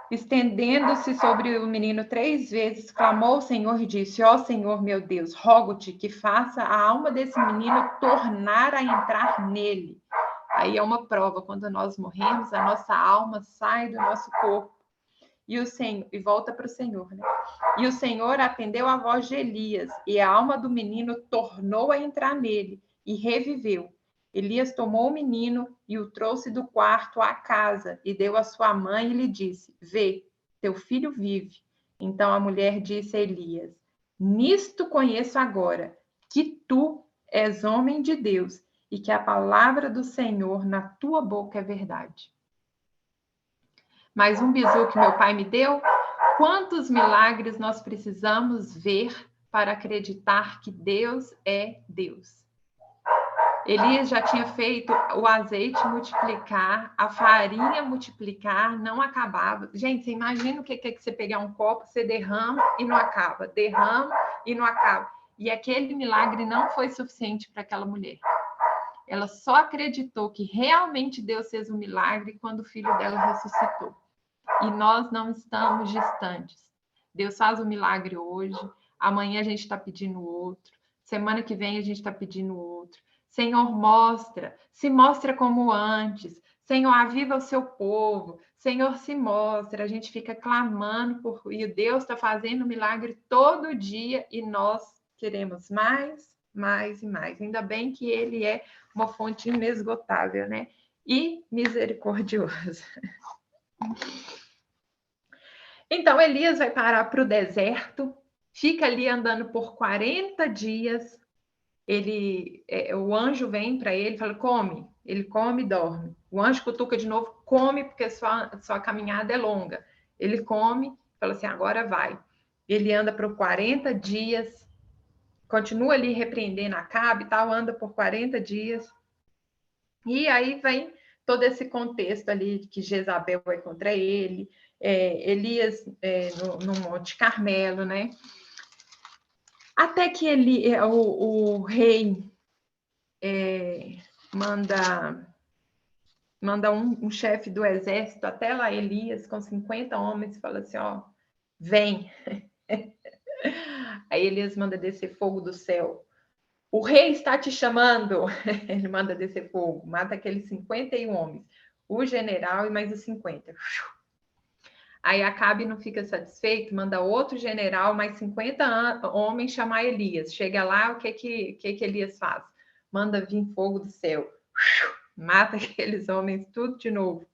Estendendo-se sobre o menino 3 vezes, clamou o Senhor e disse, ó Senhor meu Deus, rogo-te que faça a alma desse menino tornar a entrar nele. Aí é uma prova, quando nós morremos, a nossa alma sai do nosso corpo. E volta para o Senhor, né? E o Senhor atendeu a voz de Elias, e a alma do menino tornou a entrar nele, e reviveu. Elias tomou o menino e o trouxe do quarto à casa, e deu à sua mãe e lhe disse, vê, teu filho vive. Então a mulher disse a Elias, nisto conheço agora, que tu és homem de Deus, e que a palavra do Senhor na tua boca é verdade. Mais um bizu que meu pai me deu. Quantos milagres nós precisamos ver para acreditar que Deus é Deus? Elias já tinha feito o azeite multiplicar, a farinha multiplicar, não acabava. Gente, você imagina o que é que você pegar um copo, você derrama e não acaba, derrama e não acaba. E aquele milagre não foi suficiente para aquela mulher. Ela só acreditou que realmente Deus fez um milagre quando o filho dela ressuscitou. E nós não estamos distantes. Deus faz um milagre hoje, amanhã a gente está pedindo outro, semana que vem a gente está pedindo outro. Senhor, se mostra como antes. Senhor, aviva o seu povo. Senhor, se mostra. A gente fica clamando e Deus está fazendo milagre todo dia e nós queremos mais, mais e mais. Ainda bem que Ele é uma fonte inesgotável, né? E misericordioso. Então, Elias vai parar para o deserto, fica ali andando por 40 dias. O anjo vem para ele e fala, come. ele come e dorme. O anjo cutuca de novo, come, porque sua caminhada é longa. Ele come, fala assim, agora vai. Ele anda por 40 dias, continua ali repreendendo Acabe e tal, anda por 40 dias. E aí vem todo esse contexto ali que Jezabel vai contra ele, Elias no Monte Carmelo, né? Até que o rei manda um chefe do exército até lá, Elias, com 50 homens, e fala assim, ó, vem. Aí Elias manda descer fogo do céu. O rei está te chamando. Ele manda descer fogo, mata aqueles 51 homens. O general e mais os 50. Aí Acabe não fica satisfeito, manda outro general, mais 50 homens chamar Elias. Chega lá, o que Elias faz? Manda vir fogo do céu. Mata aqueles homens tudo de novo.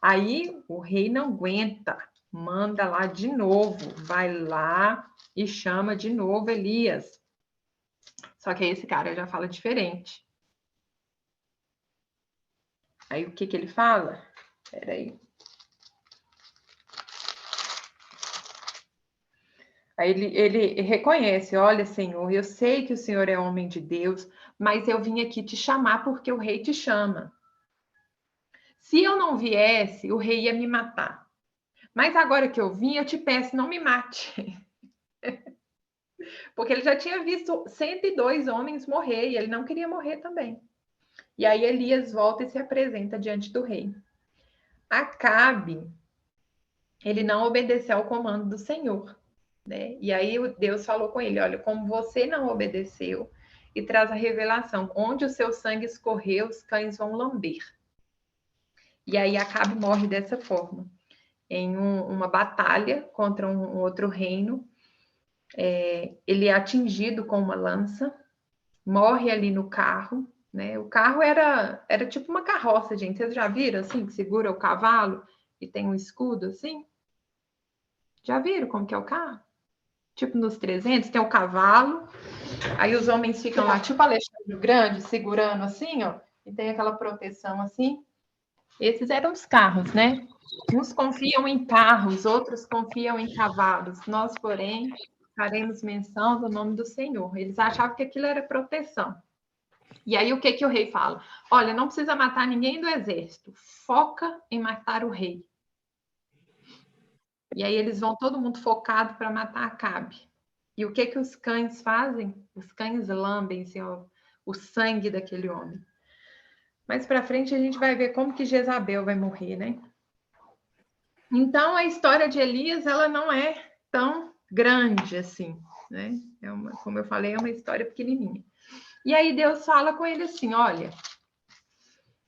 Aí o rei não aguenta, manda lá de novo, vai lá e chama de novo Elias. Só que aí esse cara já fala diferente. Aí o que ele fala? Peraí. Aí ele reconhece, olha, Senhor, eu sei que o Senhor é homem de Deus, mas eu vim aqui te chamar porque o rei te chama. Se eu não viesse, o rei ia me matar. Mas agora que eu vim, eu te peço, não me mate. Porque ele já tinha visto 102 homens morrer e ele não queria morrer também. E aí Elias volta e se apresenta diante do rei. Acabe, ele não obedeceu ao comando do Senhor, né? E aí Deus falou com ele, olha, como você não obedeceu, e traz a revelação, onde o seu sangue escorreu, os cães vão lamber. E aí Acabe morre dessa forma, em uma batalha contra um outro reino. Ele é atingido com uma lança, morre ali no carro, né? O carro era tipo uma carroça, gente. Vocês já viram assim, que segura o cavalo e tem um escudo assim? Já viram como que é o carro? Tipo nos 300, tem o cavalo, aí os homens ficam lá, tipo Alexandre o Grande, segurando assim, ó, e tem aquela proteção assim. Esses eram os carros, né? Uns confiam em carros, outros confiam em cavalos. Nós, porém, faremos menção do nome do Senhor. Eles achavam que aquilo era proteção. E aí o que o rei fala? Olha, não precisa matar ninguém do exército. Foca em matar o rei. E aí eles vão todo mundo focado para matar Acabe. E o que os cães fazem? Os cães lambem assim, ó, o sangue daquele homem. Mais para frente a gente vai ver como que Jezabel vai morrer, né? Então a história de Elias, ela não é tão grande assim, né? Como eu falei, é uma história pequenininha. E aí Deus fala com ele assim, olha,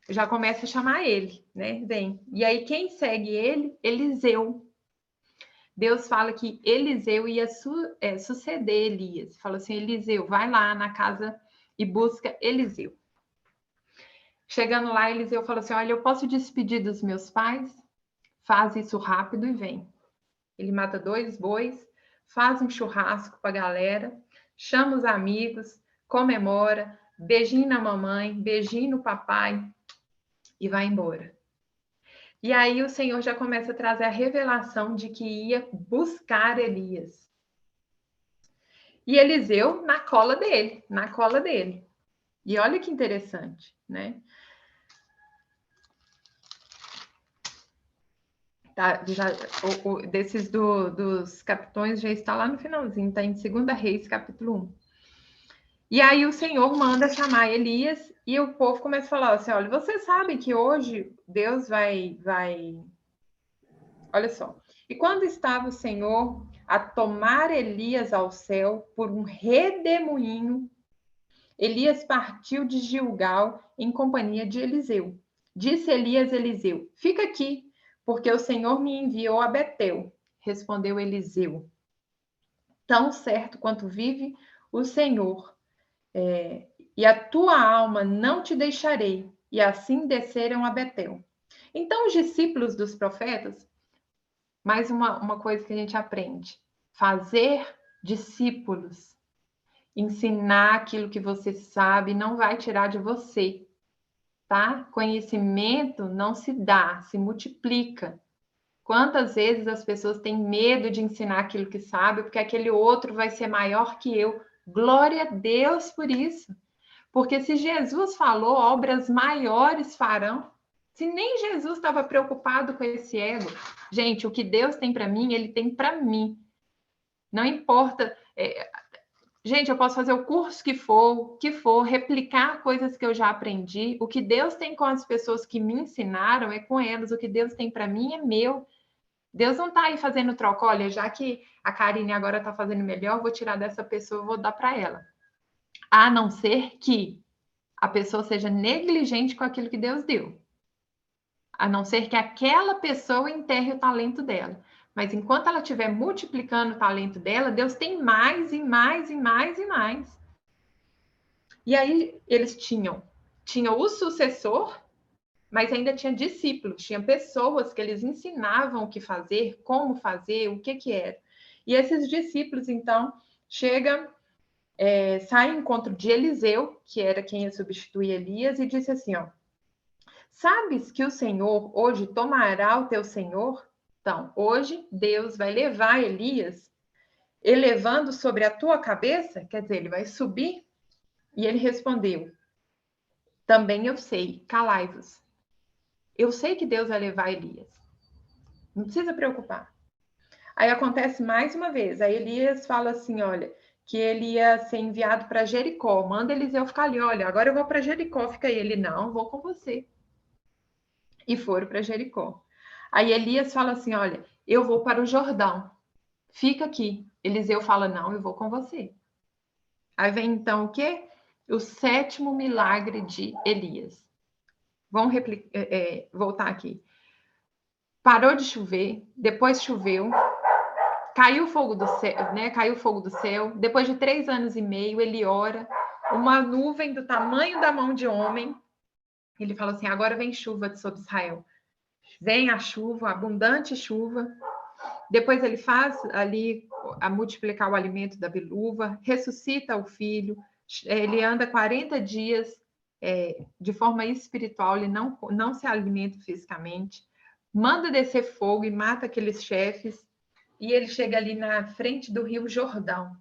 já começa a chamar ele, né? Vem. E aí quem segue ele? Eliseu. Deus fala que Eliseu ia suceder Elias. Fala assim, Eliseu, vai lá na casa e busca Eliseu. Chegando lá, Eliseu falou assim, olha, eu posso despedir dos meus pais? Faz isso rápido e vem. Ele mata 2 bois, faz um churrasco para a galera, chama os amigos, comemora, beijinho na mamãe, beijinho no papai e vai embora. E aí o Senhor já começa a trazer a revelação de que ia buscar Elias. E Eliseu na cola dele. E olha que interessante, né? Tá, desses dos capitões já está lá no finalzinho, tá em 2 Reis, capítulo 1. E aí o Senhor manda chamar Elias e o povo começa a falar assim, olha, vocês sabem que hoje Deus vai... Olha só. E quando estava o Senhor a tomar Elias ao céu por um redemoinho, Elias partiu de Gilgal em companhia de Eliseu. Disse Elias a Eliseu, fica aqui, porque o Senhor me enviou a Betel. Respondeu Eliseu, tão certo quanto vive o Senhor, e a tua alma não te deixarei. E assim desceram a Betel. Então os discípulos dos profetas, mais uma coisa que a gente aprende, fazer discípulos, ensinar aquilo que você sabe, não vai tirar de você. tá? Conhecimento não se dá, se multiplica. Quantas vezes as pessoas têm medo de ensinar aquilo que sabe, porque aquele outro vai ser maior que eu. Glória a Deus por isso. Porque se Jesus falou, obras maiores farão. Se nem Jesus estava preocupado com esse ego, gente, o que Deus tem para mim, Ele tem para mim. Não importa. Gente, eu posso fazer o curso que for, replicar coisas que eu já aprendi. O que Deus tem com as pessoas que me ensinaram é com elas. O que Deus tem para mim é meu. Deus não está aí fazendo troca. Olha, já que a Karine agora está fazendo melhor, vou tirar dessa pessoa e vou dar para ela. A não ser que a pessoa seja negligente com aquilo que Deus deu. A não ser que aquela pessoa enterre o talento dela. Mas enquanto ela estiver multiplicando o talento dela, Deus tem mais e mais e mais e mais. E aí eles tinham o sucessor, mas ainda tinha discípulos, tinha pessoas que eles ensinavam o que fazer, como fazer, o que era. E esses discípulos, então, sai ao encontro de Eliseu, que era quem ia substituir Elias, e disse assim, ó, sabes que o Senhor hoje tomará o teu Senhor? Então, hoje Deus vai levar Elias, elevando sobre a tua cabeça, quer dizer, ele vai subir. E ele respondeu, também eu sei, calai-vos. Eu sei que Deus vai levar Elias. Não precisa preocupar. Aí acontece mais uma vez. Aí Elias fala assim, olha, que ele ia ser enviado para Jericó. Manda Eliseu ficar ali, olha, agora eu vou para Jericó. Fica aí. Ele, não, vou com você. E foram para Jericó. Aí Elias fala assim, olha, eu vou para o Jordão. Fica aqui. Eliseu fala, não, eu vou com você. Aí vem então o quê? O 7º milagre de Elias. Vamos voltar aqui. Parou de chover, depois choveu, caiu fogo do céu, né? Caiu fogo do céu. Depois de 3 anos e meio, ele ora, uma nuvem do tamanho da mão de homem. Ele fala assim: agora vem chuva sobre Israel. Vem a chuva, abundante chuva. Depois ele faz ali a multiplicar o alimento da viúva, ressuscita o filho. Ele anda 40 dias de forma espiritual, ele não se alimenta fisicamente. Manda descer fogo e mata aqueles chefes. E ele chega ali na frente do rio Jordão.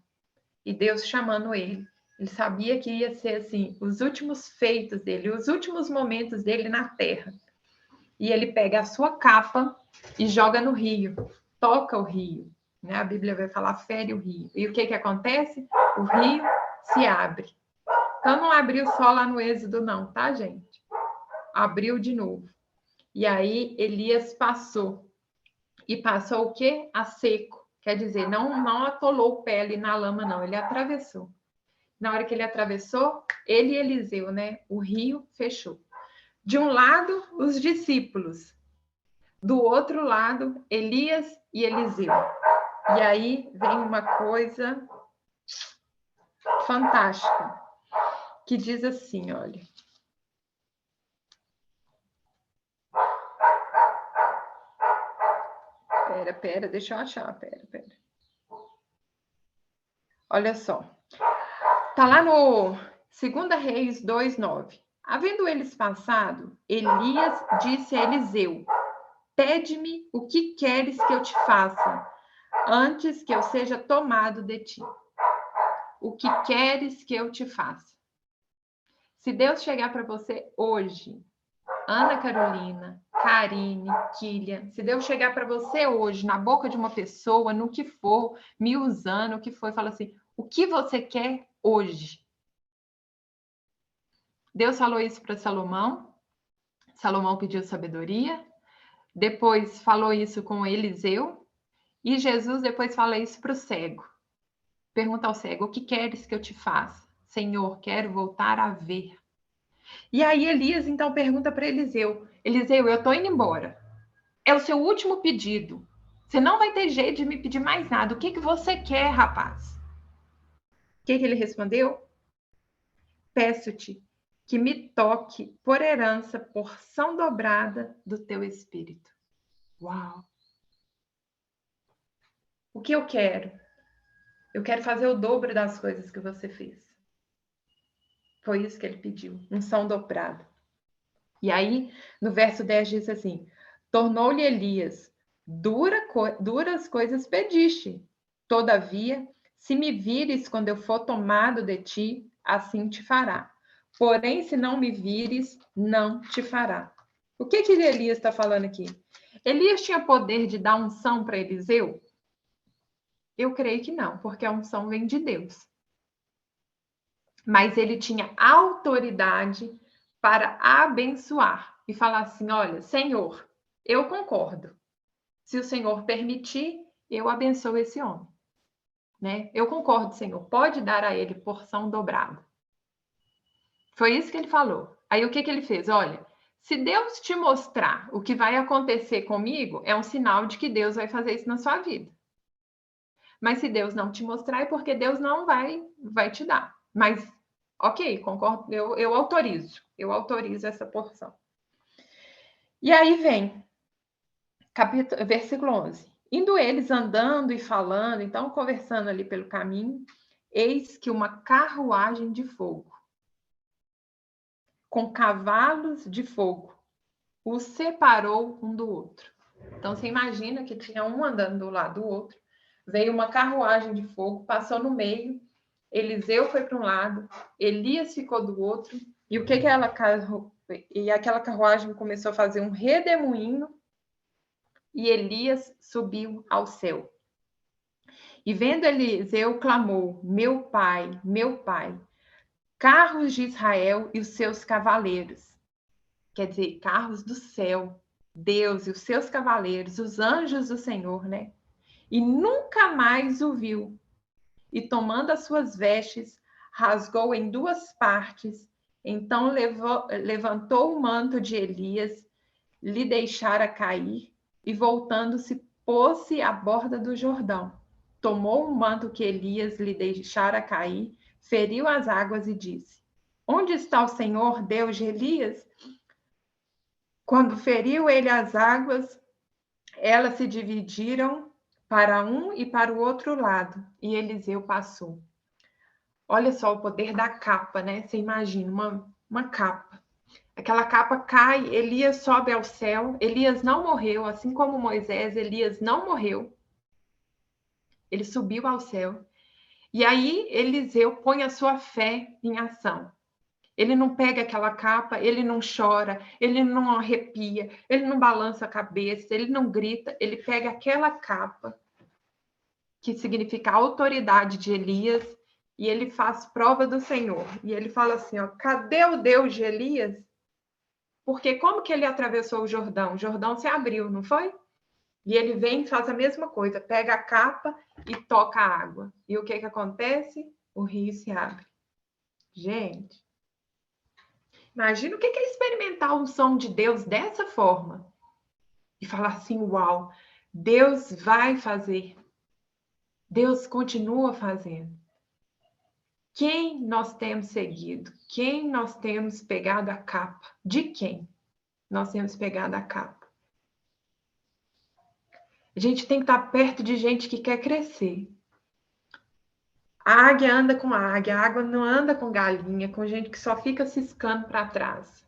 E Deus chamando ele. Ele sabia que ia ser assim, os últimos feitos dele, os últimos momentos dele na terra. E ele pega a sua capa e joga no rio. Toca o rio. Né? A Bíblia vai falar, fere o rio. E o que acontece? O rio se abre. Então, não abriu só lá no Êxodo, não, tá, gente? Abriu de novo. E aí, Elias passou. E passou o quê? A seco. Quer dizer, não atolou o pé ali na lama, não. Ele atravessou. Na hora que ele atravessou, ele e Eliseu, né? O rio fechou. De um lado, os discípulos. Do outro lado, Elias e Eliseu. E aí vem uma coisa fantástica, que diz assim, olha. Pera, deixa eu achar, pera. Olha só. Tá lá no 2 Reis 2:9. Havendo eles passado, Elias disse a Eliseu, pede-me o que queres que eu te faça, antes que eu seja tomado de ti. O que queres que eu te faça? Se Deus chegar para você hoje, Ana Carolina, Karine, Kília, se Deus chegar para você hoje, na boca de uma pessoa, no que for, me usando, o que for, e fala assim, o que você quer hoje? Deus falou isso para Salomão. Salomão pediu sabedoria. Depois falou isso com Eliseu. E Jesus depois fala isso para o cego. Pergunta ao cego, o que queres que eu te faça? Senhor, quero voltar a ver. E aí Elias então pergunta para Eliseu, Eliseu, eu estou indo embora. É o seu último pedido. Você não vai ter jeito de me pedir mais nada. O que você quer, rapaz? O que ele respondeu? Peço-te que me toque por herança, porção dobrada do teu espírito. Uau! O que eu quero? Eu quero fazer o dobro das coisas que você fez. Foi isso que ele pediu, unção dobrada. E aí, no verso 10 diz assim: tornou-lhe Elias, duras coisas pediste. Todavia, se me vires quando eu for tomado de ti, assim te fará. Porém, se não me vires, não te fará. O que Elias está falando aqui? Elias tinha poder de dar unção para Eliseu? Eu creio que não, porque a unção vem de Deus. Mas ele tinha autoridade para abençoar e falar assim: olha, Senhor, eu concordo. Se o Senhor permitir, eu abençoo esse homem. Né? Eu concordo, Senhor, pode dar a ele porção dobrada. Foi isso que ele falou. Aí o que ele fez? Olha, se Deus te mostrar o que vai acontecer comigo, é um sinal de que Deus vai fazer isso na sua vida. Mas se Deus não te mostrar, é porque Deus não vai te dar. Mas, ok, concordo, eu autorizo essa porção. E aí vem, versículo 11. Indo eles andando e falando, então conversando ali pelo caminho, eis que uma carruagem de fogo, com cavalos de fogo, os separou um do outro. Então, você imagina que tinha um andando do lado do outro, veio uma carruagem de fogo, passou no meio, Eliseu foi para um lado, Elias ficou do outro, e o que aquela carruagem começou a fazer um redemoinho, e Elias subiu ao céu. E vendo Eliseu, clamou: meu pai, carros de Israel e os seus cavaleiros. Quer dizer, carros do céu, Deus e os seus cavaleiros, os anjos do Senhor, né? E nunca mais o viu. E tomando as suas vestes, rasgou em duas partes. Então levantou o manto de Elias, lhe deixara cair, e voltando-se, pôs-se à borda do Jordão. Tomou o manto que Elias lhe deixara cair, feriu as águas e disse: onde está o Senhor, Deus de Elias? Quando feriu ele as águas, elas se dividiram para um e para o outro lado, e Eliseu passou. Olha só o poder da capa, né? Você imagina uma capa. Aquela capa cai, Elias sobe ao céu, Elias não morreu, assim como Moisés, Elias não morreu. Ele subiu ao céu. E aí Eliseu põe a sua fé em ação. Ele não pega aquela capa, ele não chora, ele não arrepia, ele não balança a cabeça, ele não grita, ele pega aquela capa, que significa a autoridade de Elias, e ele faz prova do Senhor. E ele fala assim, ó, cadê o Deus de Elias? Porque como que ele atravessou o Jordão? O Jordão se abriu, não foi? E ele vem e faz a mesma coisa, pega a capa e toca a água. E o que acontece? O rio se abre. Gente, imagina o que é experimentar a unção de Deus dessa forma. E falar assim, uau, Deus vai fazer. Deus continua fazendo. Quem nós temos seguido? Quem nós temos pegado a capa? De quem nós temos pegado a capa? A gente tem que estar perto de gente que quer crescer. A águia anda com a águia, a água não anda com galinha, com gente que só fica ciscando para trás.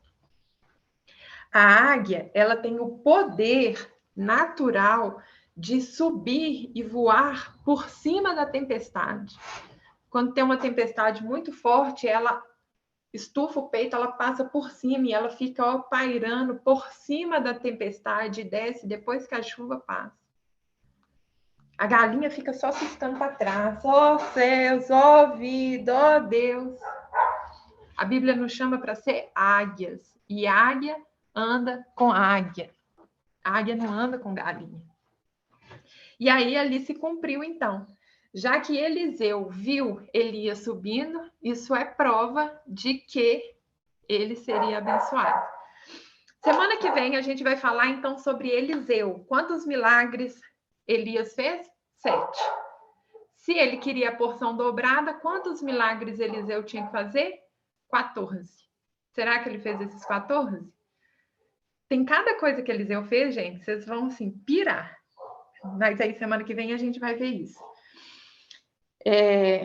A águia, ela tem o poder natural de subir e voar por cima da tempestade. Quando tem uma tempestade muito forte, ela estufa o peito, ela passa por cima e ela fica ó, pairando por cima da tempestade e desce depois que a chuva passa. A galinha fica só ciscando para trás. Ó céus, ó vida, ó Deus. A Bíblia nos chama para ser águias. E águia anda com águia. A águia não anda com galinha. E aí ali se cumpriu então. Já que Eliseu viu Elias subindo, isso é prova de que ele seria abençoado. Semana que vem a gente vai falar então sobre Eliseu. Quantos milagres Elias fez? 7. Se ele queria a porção dobrada, quantos milagres Eliseu tinha que fazer? 14. Será que ele fez esses 14? Tem cada coisa que Eliseu fez, gente, vocês vão assim, pirar. Mas aí semana que vem a gente vai ver isso.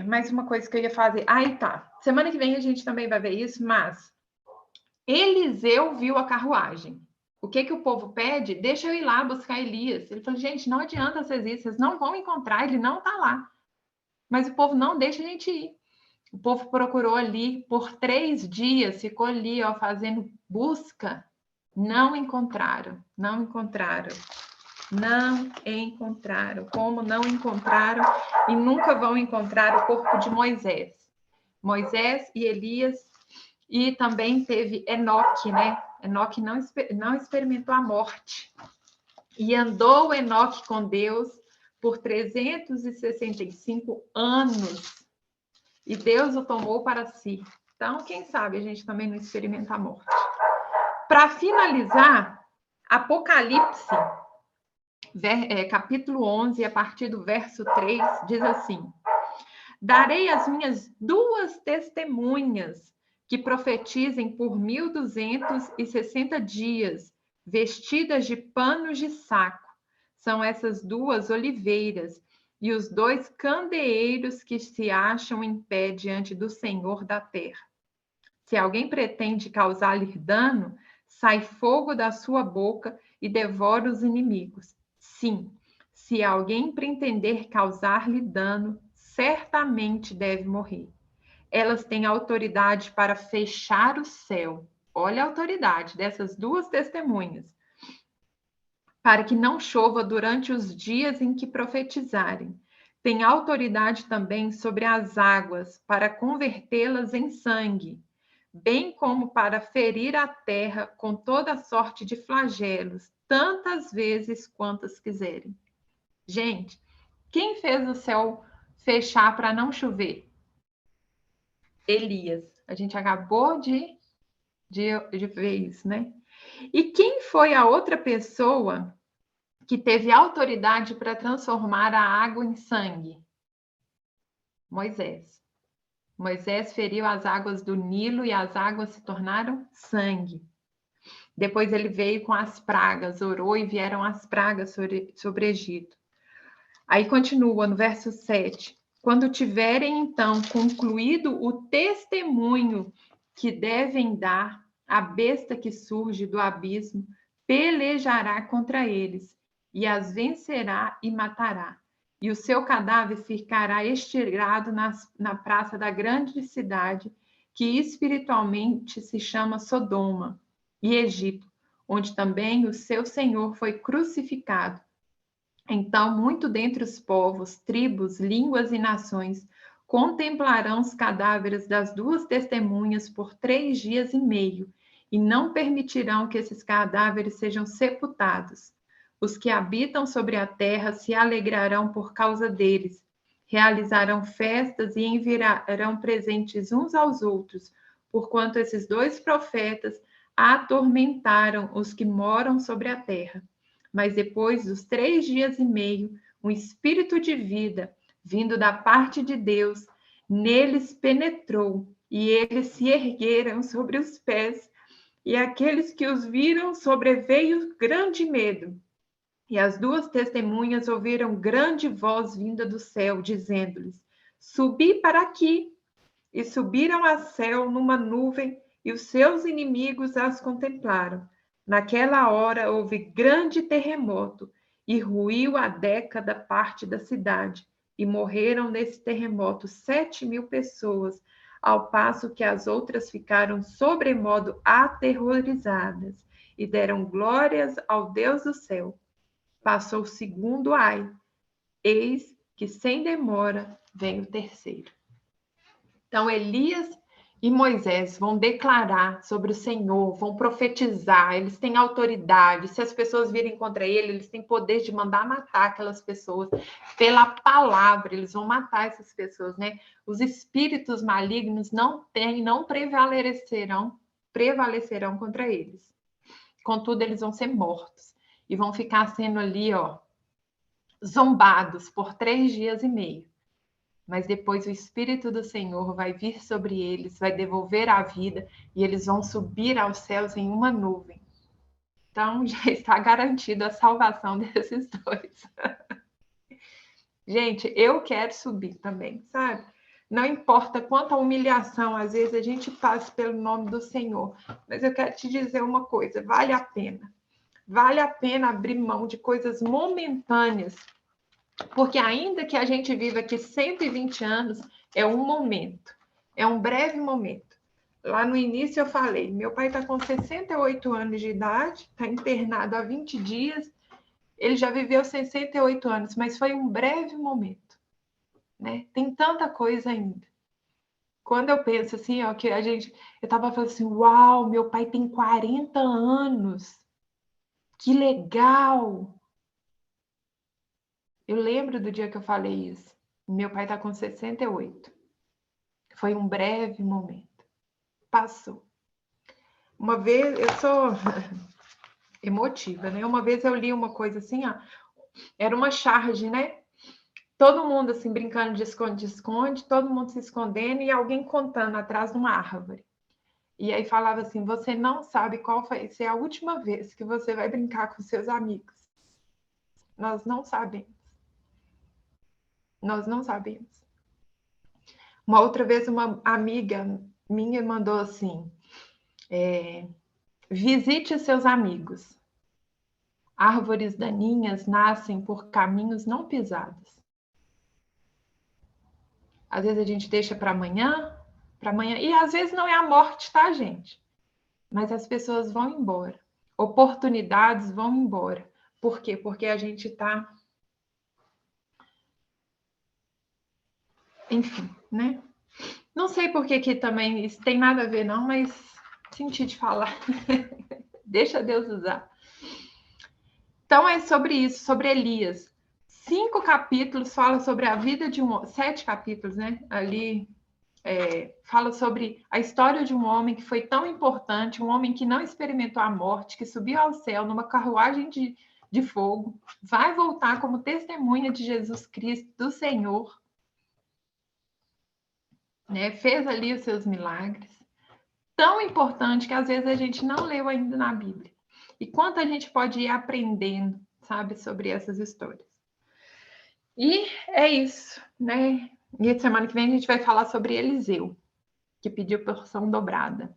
Mais uma coisa que eu ia fazer. Aí tá. Semana que vem a gente também vai ver isso, mas Eliseu viu a carruagem. O que o povo pede? Deixa eu ir lá buscar Elias. Ele falou, gente, não adianta vocês ir, vocês não vão encontrar, ele não está lá. Mas o povo não deixa a gente ir. O povo procurou ali por 3 dias, ficou ali, ó, fazendo busca. Não encontraram, não encontraram. Não encontraram. Como não encontraram e nunca vão encontrar o corpo de Moisés. Moisés e Elias, e também teve Enoque, né? Enoque não experimentou a morte. E andou Enoque com Deus por 365 anos. E Deus o tomou para si. Então, quem sabe a gente também não experimenta a morte. Para finalizar, Apocalipse, capítulo 11, a partir do verso 3, diz assim: darei as minhas 2 testemunhas que profetizem por 1260 dias, vestidas de panos de saco. São essas 2 oliveiras e os 2 candeeiros que se acham em pé diante do Senhor da terra. Se alguém pretende causar-lhe dano, sai fogo da sua boca e devora os inimigos. Sim, se alguém pretender causar-lhe dano, certamente deve morrer. Elas têm autoridade para fechar o céu. Olha a autoridade dessas 2 testemunhas. Para que não chova durante os dias em que profetizarem. Tem autoridade também sobre as águas, para convertê-las em sangue, bem como para ferir a terra com toda sorte de flagelos, tantas vezes quantas quiserem. Gente, quem fez o céu fechar para não chover? Elias. A gente acabou de ver isso, né? E quem foi a outra pessoa que teve autoridade para transformar a água em sangue? Moisés. Moisés feriu as águas do Nilo e as águas se tornaram sangue. Depois ele veio com as pragas, orou e vieram as pragas sobre Egito. Aí continua no verso 7. Quando tiverem, então, concluído o testemunho que devem dar, a besta que surge do abismo pelejará contra eles, e as vencerá e matará. E o seu cadáver ficará estirado na praça da grande cidade, que espiritualmente se chama Sodoma e Egito, onde também o seu Senhor foi crucificado. Então, muito dentre os povos, tribos, línguas e nações contemplarão os cadáveres das 2 testemunhas por 3 dias e meio, e não permitirão que esses cadáveres sejam sepultados. Os que habitam sobre a terra se alegrarão por causa deles, realizarão festas e enviarão presentes uns aos outros, porquanto esses 2 profetas atormentaram os que moram sobre a terra. Mas depois dos 3 dias e meio, um espírito de vida, vindo da parte de Deus, neles penetrou, e eles se ergueram sobre os pés, e aqueles que os viram sobreveio grande medo. E as 2 testemunhas ouviram grande voz vinda do céu, dizendo-lhes: subi para aqui. E subiram ao céu numa nuvem, e os seus inimigos as contemplaram. Naquela hora houve grande terremoto, e ruiu a década parte da cidade, e morreram nesse terremoto 7.000 pessoas, ao passo que as outras ficaram sobremodo aterrorizadas, e deram glórias ao Deus do céu. Passou o 2º ai, eis que sem demora vem o 3º. Então, Elias e Moisés vão declarar sobre o Senhor, vão profetizar, eles têm autoridade. Se as pessoas virem contra eles têm poder de mandar matar aquelas pessoas. Pela palavra, eles vão matar essas pessoas, né? Os espíritos malignos não prevalecerão contra eles. Contudo, eles vão ser mortos e vão ficar sendo ali, ó, zombados por 3 dias e meio. Mas depois o Espírito do Senhor vai vir sobre eles, vai devolver a vida, e eles vão subir aos céus em uma nuvem. Então, já está garantida a salvação desses 2. Gente, eu quero subir também, sabe? Não importa quanta humilhação, às vezes, a gente passa pelo nome do Senhor. Mas eu quero te dizer uma coisa, vale a pena. Vale a pena abrir mão de coisas momentâneas. Porque ainda que a gente viva aqui 120 anos, é um momento. É um breve momento. Lá no início eu falei, meu pai está com 68 anos de idade, está internado há 20 dias, ele já viveu 68 anos, mas foi um breve momento. Né? Tem tanta coisa ainda. Quando eu penso assim, ó, que eu estava falando assim, uau, meu pai tem 40 anos, que legal! Eu lembro do dia que eu falei isso. Meu pai está com 68. Foi um breve momento. Passou. Uma vez, eu sou emotiva, né? Uma vez eu li uma coisa assim, ó, era uma charge, né? Todo mundo assim brincando de esconde-esconde, todo mundo se escondendo e alguém contando atrás de uma árvore. E aí falava assim, você não sabe qual vai ser a última vez que você vai brincar com seus amigos. Nós não sabemos. Nós não sabemos. Uma outra vez uma amiga minha mandou assim, visite seus amigos. Árvores daninhas nascem por caminhos não pisados. Às vezes a gente deixa para amanhã, e às vezes não é a morte, tá, gente? Mas as pessoas vão embora. Oportunidades vão embora. Por quê? Porque a gente está... Enfim, né? Não sei por que também isso tem nada a ver, não, mas senti de falar. Deixa Deus usar. Então é sobre isso, sobre Elias. 5 capítulos fala sobre a vida de um... 7 capítulos, né? Ali... fala sobre a história de um homem que foi tão importante, um homem que não experimentou a morte, que subiu ao céu numa carruagem de fogo, vai voltar como testemunha de Jesus Cristo, do Senhor, né? Fez ali os seus milagres, tão importante que às vezes a gente não leu ainda na Bíblia. E quanto a gente pode ir aprendendo, sabe, sobre essas histórias. E é isso, né? E semana que vem a gente vai falar sobre Eliseu, que pediu porção dobrada.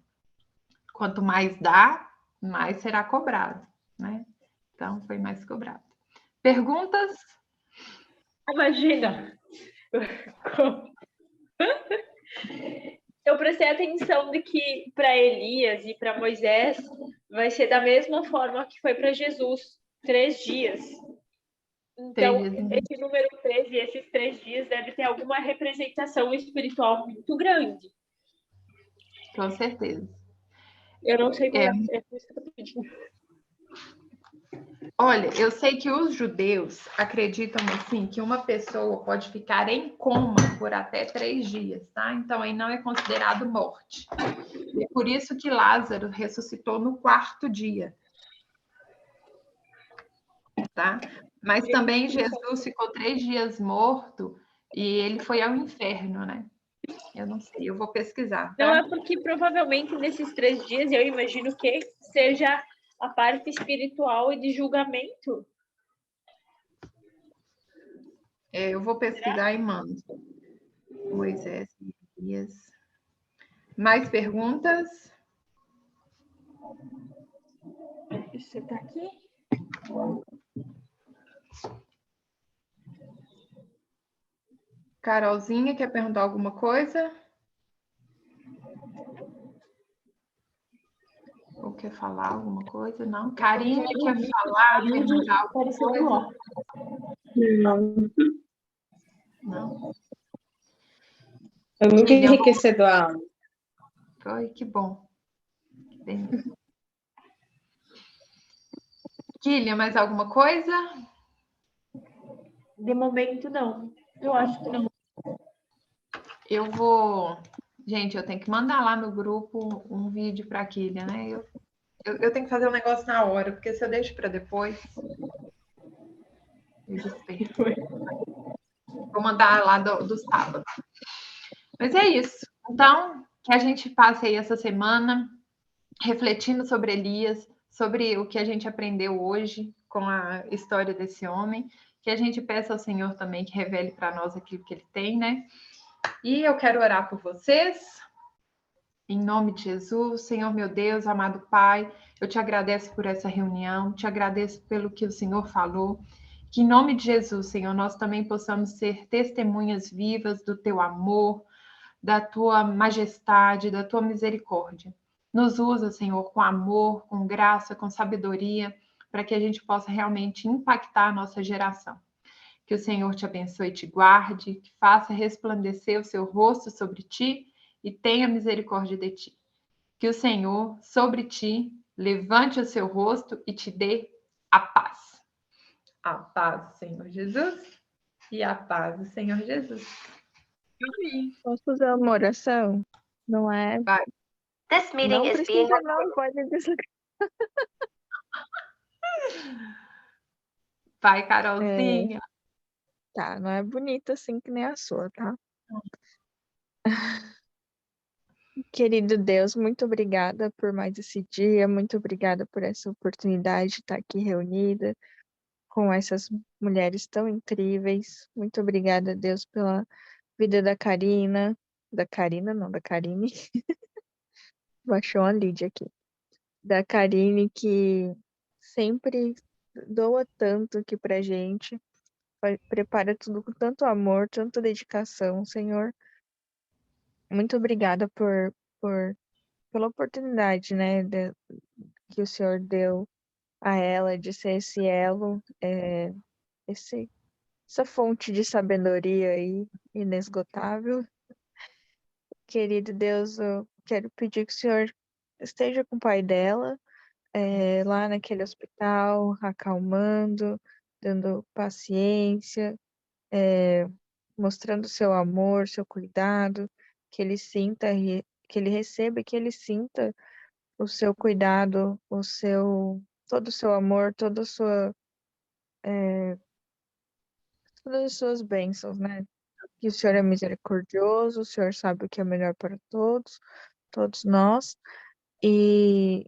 Quanto mais dá, mais será cobrado, né? Então, foi mais cobrado. Perguntas? Imagina! Eu prestei atenção de que para Elias e para Moisés vai ser da mesma forma que foi para Jesus, 3 dias. Então, esse número 13 e esses 3 dias deve ter alguma representação espiritual muito grande. Com certeza. Eu não sei qual é por isso que eu tô pedindo. Olha, eu sei que os judeus acreditam assim que uma pessoa pode ficar em coma por até 3 dias, tá? Então aí não é considerado morte. E por isso que Lázaro ressuscitou no 4º dia, tá? Mas também Jesus ficou 3 dias morto e ele foi ao inferno, né? Eu não sei, eu vou pesquisar. Tá? Não é porque provavelmente nesses 3 dias eu imagino que seja a parte espiritual e de julgamento. Eu vou pesquisar e mando. Moisés e Elias. Mais perguntas? Você tá aqui? Carolzinha, quer perguntar alguma coisa? Ou quer falar alguma coisa? Não? Karine, quer falar, perguntar alguma coisa? Não. Não? Foi muito enriquecedor a aula. Foi, que bom. Kília, mais alguma coisa? De momento, não. Eu acho que não. Eu vou... Gente, eu tenho que mandar lá no grupo um vídeo para a Kília, né? Eu tenho que fazer um negócio na hora, porque se eu deixo para depois... Eu desespero. Vou mandar lá do sábado. Mas é isso. Então, que a gente passe aí essa semana refletindo sobre Elias, sobre o que a gente aprendeu hoje com a história desse homem, que a gente peça ao Senhor também que revele para nós aquilo que ele tem, né? E eu quero orar por vocês. Em nome de Jesus, Senhor meu Deus, amado Pai, eu te agradeço por essa reunião, te agradeço pelo que o Senhor falou. Que em nome de Jesus, Senhor, nós também possamos ser testemunhas vivas do teu amor, da tua majestade, da tua misericórdia. Nos usa, Senhor, com amor, com graça, com sabedoria, para que a gente possa realmente impactar a nossa geração. Que o Senhor te abençoe e te guarde, que faça resplandecer o seu rosto sobre ti e tenha misericórdia de ti. Que o Senhor, sobre ti, levante o seu rosto e te dê a paz. A paz do Senhor Jesus e a paz do Senhor Jesus. Amém. Posso fazer uma oração? Não é? Vai, This meeting Não is being precisa, não. Pode desligar. vai, Carolzinha. Tá, não é bonita assim que nem a sua, tá? Querido Deus, muito obrigada por mais esse dia, muito obrigada por essa oportunidade de estar aqui reunida com essas mulheres tão incríveis. Muito obrigada, Deus, pela vida da Karina. Da Karina, não, da Karine. Baixou a Lídia aqui. Da Karine, que sempre doa tanto aqui pra gente, prepara tudo com tanto amor, tanta dedicação, Senhor. Muito obrigada por, pela oportunidade, né, que o Senhor deu a ela de ser esse elo, essa fonte de sabedoria aí, inesgotável. Querido Deus, eu quero pedir que o Senhor esteja com o pai dela, lá naquele hospital, acalmando, dando paciência, mostrando seu amor, seu cuidado, que ele sinta, que ele receba e que ele sinta o seu cuidado, todo o seu amor, todas as suas bênçãos, né? Que o Senhor é misericordioso, o Senhor sabe o que é melhor para todos nós, e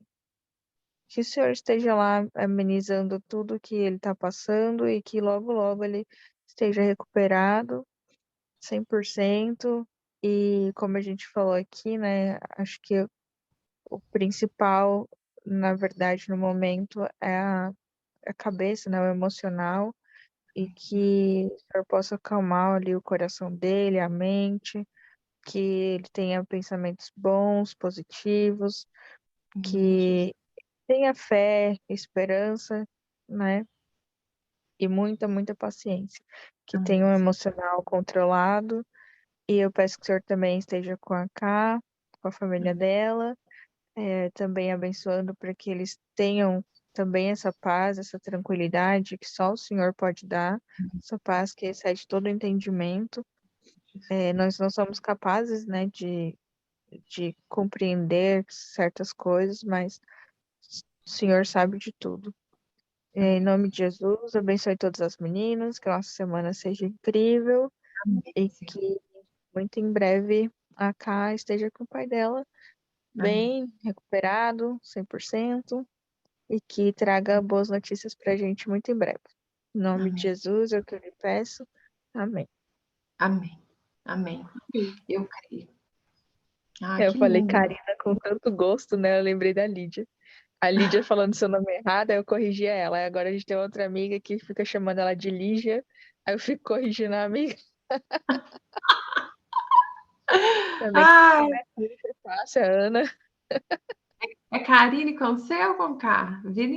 que o Senhor esteja lá amenizando tudo que ele está passando e que logo, logo ele esteja recuperado 100%. E como a gente falou aqui, né, acho que o principal, na verdade, no momento é a cabeça, né, o emocional, e que o Senhor possa acalmar ali o coração dele, a mente, que ele tenha pensamentos bons, positivos, que tenha fé, esperança, né? E muita, muita paciência. Que tenha um emocional controlado. E eu peço que o Senhor também esteja com a Ká, com a família dela, também abençoando para que eles tenham também essa paz, essa tranquilidade que só o Senhor pode dar, essa paz que excede todo o entendimento. Nós não somos capazes, né, de compreender certas coisas, mas o Senhor sabe de tudo. Em nome de Jesus, abençoe todas as meninas, que a nossa semana seja incrível e que muito em breve a Ká esteja com o pai dela bem recuperado, 100%, e que traga boas notícias para a gente muito em breve. Em nome de Jesus, é o que eu lhe peço. Amém. Amém. Amém. Eu creio. Eu Que falei lindo. Karina com tanto gosto, né? Eu lembrei da Lídia. A Lídia falando seu nome errado, aí eu corrigi ela. Aí agora a gente tem outra amiga que fica chamando ela de Lígia, aí eu fico corrigindo a amiga. Também Ai, é fácil, a Ana. é Karine com C ou com K? Vida